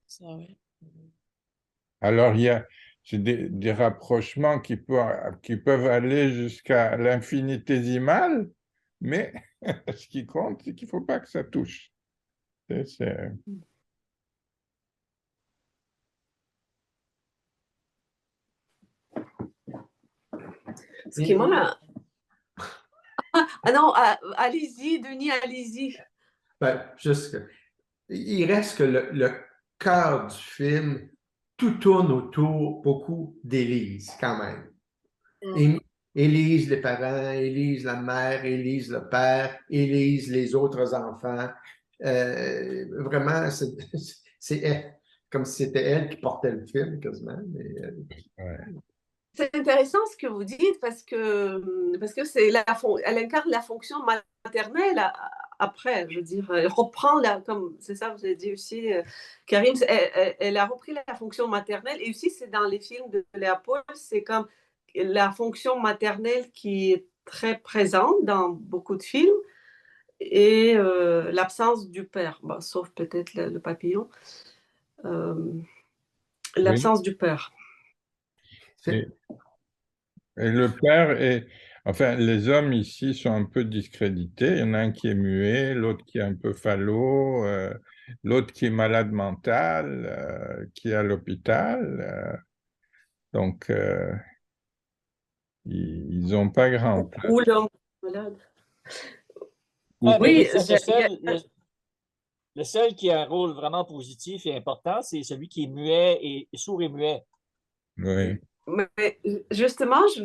Ça, ouais. Alors, c'est des rapprochements qui peuvent aller jusqu'à l'infinitésimal, mais ce qui compte, c'est qu'il ne faut pas que ça touche. C'est- Ce qui m'a... Ah non, allez-y, Denis, allez-y. Juste il reste que le cœur du film, tout tourne autour beaucoup d'Élise, quand même. Élise les parents, Élise la mère, Élise le père, Élise les autres enfants. Vraiment, c'est elle, comme si c'était elle qui portait le film, quasiment. ouais. C'est intéressant ce que vous dites parce que elle incarne la fonction maternelle après, je veux dire, elle reprend comme c'est ça, vous avez dit aussi, Karim, elle a repris la fonction maternelle et aussi c'est dans les films de Léopold, c'est comme la fonction maternelle qui est très présente dans beaucoup de films et l'absence du père, bon, sauf peut-être le papillon, Oui. l'absence du père. Et, et le père est, Enfin, les hommes ici sont un peu discrédités. Il y en a un qui est muet, l'autre qui est un peu falot, l'autre qui est malade mental, qui est à l'hôpital. Donc, ils n'ont pas grand place. Ou l'homme malade. Ah, mais Oui, le seul qui a un rôle vraiment positif et important, c'est celui qui est muet et sourd et muet. Oui. mais justement, je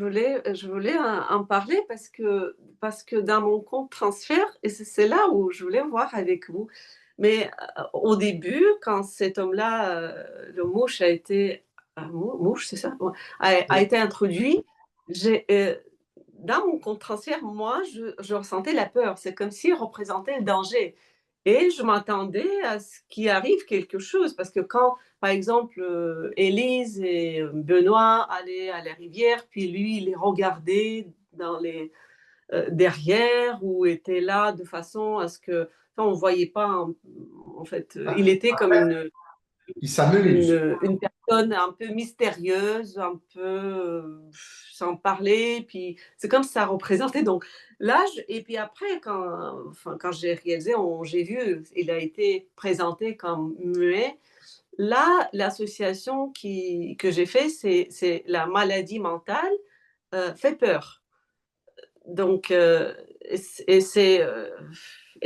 voulais en parler parce que dans mon compte transfert, et c'est là où je voulais voir avec vous. Mais au début, quand cet homme-là, le mouche a été, mouche, c'est ça, ouais, a été introduit, dans mon compte transfert, moi, je ressentais la peur. C'est comme s'il représentait le danger. Et je m'attendais à ce qu'il arrive quelque chose, parce que quand, par exemple, Élise et Benoît allaient à la rivière, puis lui, il les regardait derrière, ou était là de façon à ce que, on ne voyait pas, en fait, il était comme Il s'amuse. une personne un peu mystérieuse, un peu sans parler, puis c'est comme ça représentait. Donc là, et puis après, quand j'ai réalisé, j'ai vu, il a été présenté comme muet. Là, l'association que j'ai fait, c'est la maladie mentale fait peur. Donc, et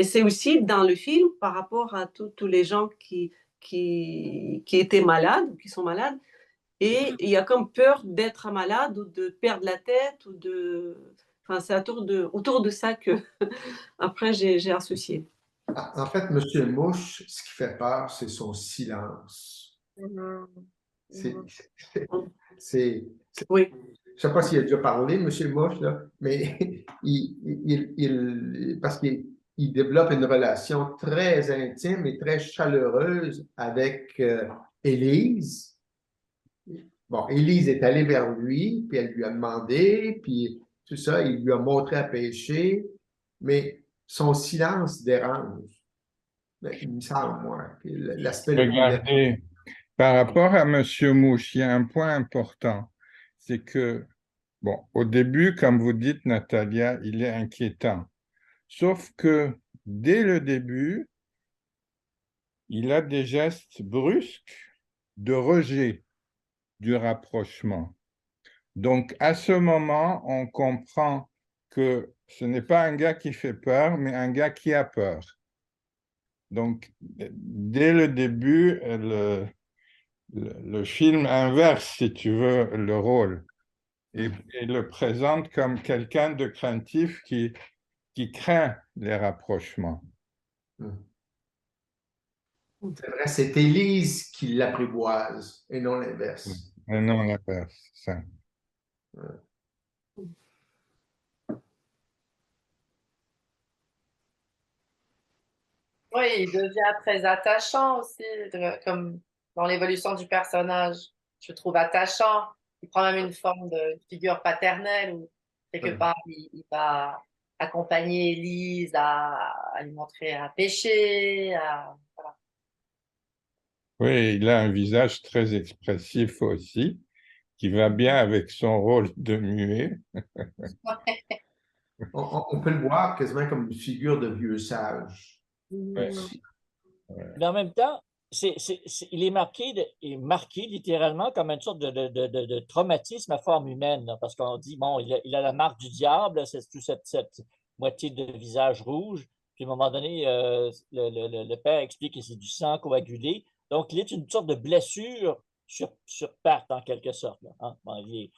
c'est aussi dans le film par rapport à tous les gens qui étaient malades ou qui sont malades. Et il y a comme peur d'être malade ou de perdre la tête ou de. Enfin, c'est autour de ça que après j'ai associé. En fait, Monsieur Mouche, ce qui fait peur, c'est son silence. C'est, Oui. je ne sais pas s'il a déjà parlé, Monsieur Mouche, là, mais parce qu'il développe une relation très intime et très chaleureuse avec Élise. Bon, Élise est allée vers lui, puis elle lui a demandé, puis tout ça, il lui a montré à pêcher, mais son silence dérange. Il me semble, moi, l'aspect le plus... Regardez, par rapport à Monsieur Mouche, il y a un point important, c'est que, bon, au début, comme vous dites, Natalia, il est inquiétant. Sauf que dès le début, il a des gestes brusques de rejet du rapprochement. Donc, à ce moment, on comprend que ce n'est pas un gars qui fait peur, mais un gars qui a peur. Donc, dès le début, le film inverse, si tu veux, le rôle et le présente comme quelqu'un de craintif qui craint les rapprochements. C'est vrai, c'est Élise qui l'apprivoise et non l'inverse. Et non l'inverse, ça. Oui, il devient très attachant aussi, comme dans l'évolution du personnage. Je le trouve attachant. Il prend même une forme de figure paternelle où, quelque part, il va accompagner Élise à lui montrer à pêcher. Voilà. Oui, il a un visage très expressif aussi, qui va bien avec son rôle de muet. On peut le voir quasiment comme une figure de vieux sage. Ouais. Mais en même temps, il est marqué littéralement comme une sorte de traumatisme à forme humaine, là, parce qu'on dit, bon, il a la marque du diable, c'est toute cette moitié de visage rouge, puis à un moment donné, le père explique que c'est du sang coagulé, donc il est une sorte de blessure sur patte, en quelque sorte. Là, hein? Bon, il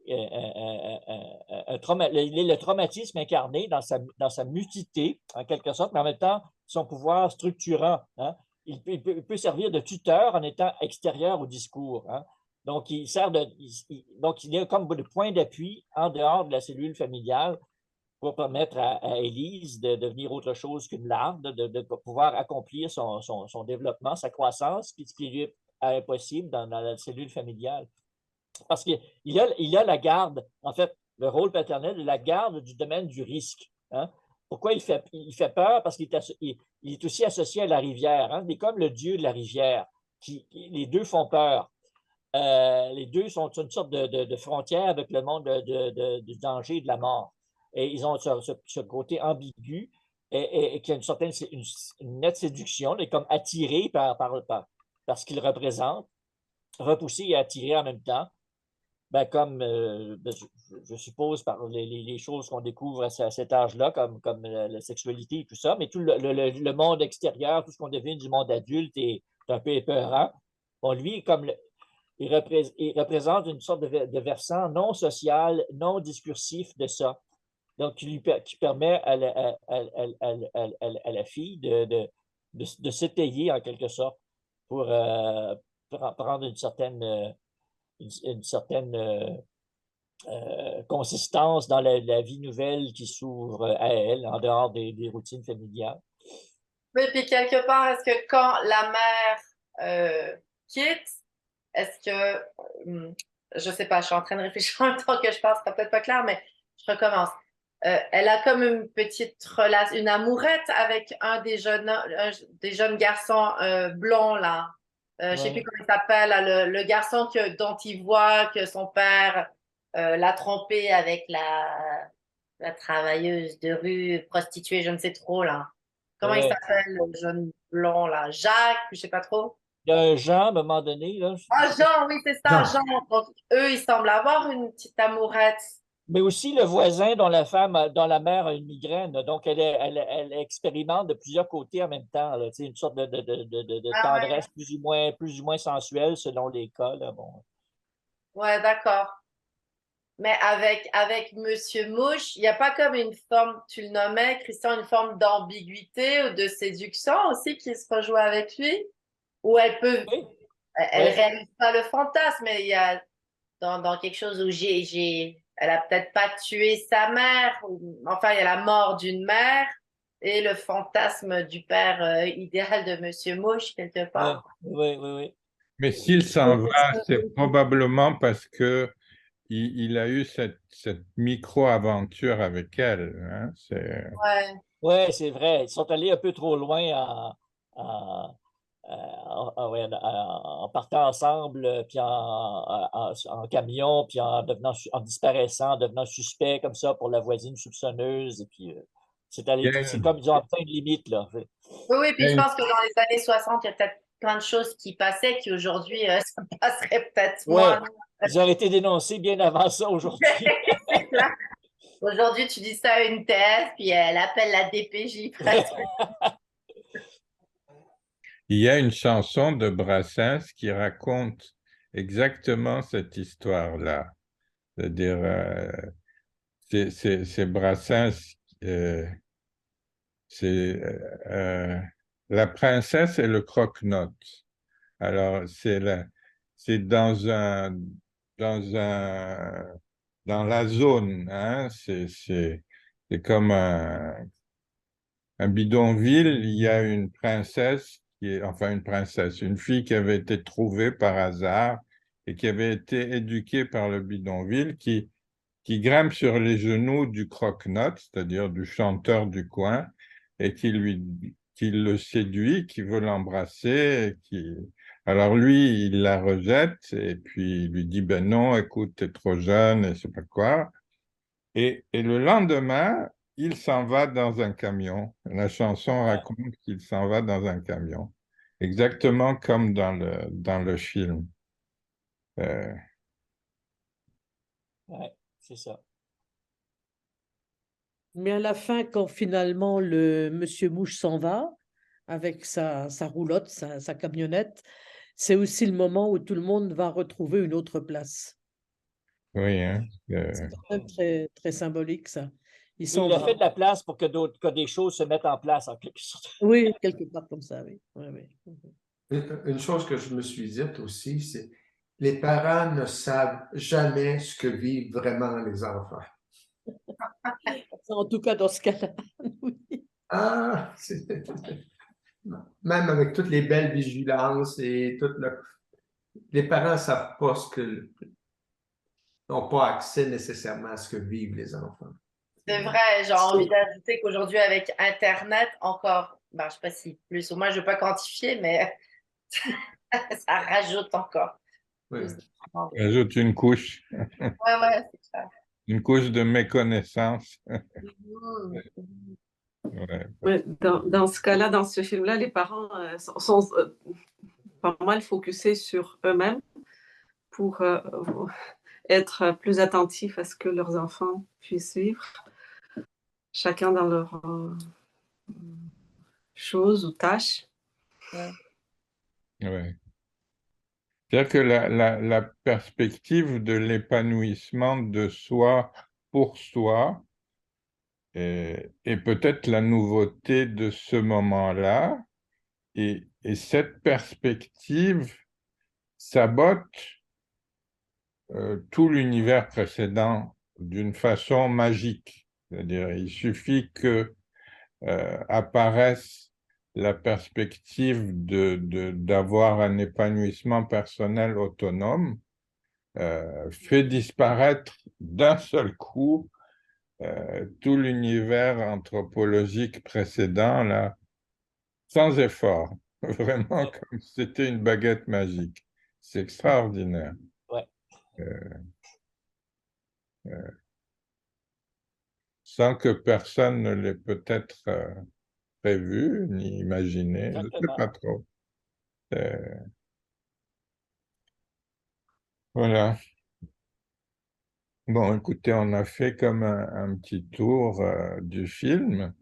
est le traumatisme incarné dans sa mutité, en quelque sorte, mais en même temps, son pouvoir structurant. Hein? Il peut servir de tuteur en étant extérieur au discours. Hein? Donc, il est comme le point d'appui en dehors de la cellule familiale pour permettre à Élise de devenir autre chose qu'une larve, de pouvoir accomplir son développement, sa croissance, puis ce qui lui est impossible dans la cellule familiale. Parce qu'il a la garde, en fait, le rôle paternel de la garde du domaine du risque. Hein? Pourquoi il fait peur? Parce qu'il est aussi associé à la rivière. Hein? Il est comme le dieu de la rivière. Les deux font peur. Les deux sont une sorte de frontière avec le monde du danger et de la mort. et ils ont ce côté ambigu et qui a une nette séduction, est comme attiré par ce qu'ils représentent, repoussé et attiré en même temps. Ben, comme je suppose par les choses qu'on découvre à cet âge-là, comme la sexualité et tout ça, mais tout le monde extérieur, tout ce qu'on devine du monde adulte est un peu épeurant. Bon, lui, il représente une sorte de versant non social, non discursif de ça. Donc, qui permet à la fille de s'étayer en quelque sorte pour prendre une certaine consistance dans la vie nouvelle qui s'ouvre à elle, en dehors des routines familiales. Oui, puis quelque part, est-ce que quand la mère quitte, est-ce que, je sais pas, je suis en train de réfléchir en même temps que je parle, c'est peut-être pas clair, mais je recommence. Elle a comme une petite relation, une amourette avec un des jeunes garçons blonds, là. Je sais plus comment il s'appelle, là, le garçon dont il voit que son père l'a trompé avec la travailleuse de rue, prostituée, je ne sais trop, là. Comment il s'appelle, le jeune blond, là? Jacques, je sais pas trop. Il y a un Jean, à un moment donné. Là, Ah, Jean, oui, c'est ça, Jean. Donc, eux, ils semblent avoir une petite amourette. mais aussi le voisin dont la mère a une migraine. Donc, elle expérimente de plusieurs côtés en même temps. Là, une sorte de tendresse plus ou moins sensuelle selon les cas. Là, bon. Ouais, d'accord. Mais avec Monsieur Mouche, il n'y a pas comme une forme, tu le nommais, Christian, une forme d'ambiguïté ou de séduction aussi qui se rejoue avec lui? Ou elle réalise pas le fantasme, mais il y a dans quelque chose où elle a peut-être pas tué sa mère, enfin, il y a la mort d'une mère et le fantasme du père idéal de Monsieur Mouche, quelque part. Oui. Mais s'il s'en va, c'est probablement parce que il a eu cette micro-aventure avec elle. Hein? Ouais. C'est vrai. Ils sont allés un peu trop loin en, en partant ensemble, puis en camion, puis en disparaissant, en devenant suspect comme ça pour la voisine soupçonneuse. Et puis, c'est comme ils ont atteint une limite, là. Oui, oui, puis je pense que dans les années 60, il y a peut-être plein de choses qui passaient qui aujourd'hui, ça passerait peut-être moins. Ils ont été dénoncés bien avant ça aujourd'hui. Aujourd'hui, tu dis ça à une thèse, puis elle appelle la DPJ presque. Il y a une chanson de Brassens qui raconte exactement cette histoire-là. C'est-à-dire, c'est Brassens, c'est La princesse et le croque-note. Alors, c'est dans la zone, hein, c'est comme un bidonville. Il y a une princesse une fille qui avait été trouvée par hasard et qui avait été éduquée par le bidonville, qui grimpe sur les genoux du croque-note, c'est-à-dire du chanteur du coin, et qui le séduit, qui veut l'embrasser, alors lui, il la rejette, et puis il lui dit, ben non, écoute, t'es trop jeune, et je sais pas quoi. Et le lendemain, il s'en va dans un camion. La chanson raconte qu'il s'en va dans un camion, exactement comme dans le film. Ouais, c'est ça. Mais à la fin, quand finalement le monsieur Mouche s'en va avec sa roulotte, sa camionnette, c'est aussi le moment où tout le monde va retrouver une autre place. Oui, hein. C'est quand même très, très symbolique, ça. Il a fait de la place pour que des choses se mettent en place, en quelque sorte. Oui, quelque part comme ça, oui. Une chose que je me suis dite aussi, c'est les parents ne savent jamais ce que vivent vraiment les enfants. En tout cas, dans ce cas-là, oui. Ah, même avec toutes les belles vigilances et les parents ne savent pas n'ont pas accès nécessairement à ce que vivent les enfants. C'est vrai, j'ai envie d'ajouter qu'aujourd'hui, avec Internet, encore, je ne sais pas si plus ou moins, je ne veux pas quantifier, mais ça rajoute encore. Oui. Ajoute une couche. Ouais, c'est clair. une couche de méconnaissance. Mhm. Ouais. Ouais, dans ce cas-là, dans ce film-là, les parents sont pas mal focusés sur eux-mêmes pour être plus attentifs à ce que leurs enfants puissent vivre, chacun dans leur chose ou tâche. Ouais. Ouais. C'est-à-dire que la perspective de l'épanouissement de soi pour soi est peut-être la nouveauté de ce moment-là, et cette perspective sabote tout l'univers précédent d'une façon magique. C'est-à-dire, il suffit que apparaisse la perspective d'avoir un épanouissement personnel autonome, fait disparaître d'un seul coup tout l'univers anthropologique précédent, là, sans effort, vraiment comme si c'était une baguette magique. C'est extraordinaire. Ouais. Sans que personne ne l'ait peut-être prévu ni imaginé, je ne sais Exactement. pas trop. Euh, Voilà. Bon, écoutez, on a fait comme un petit tour du film.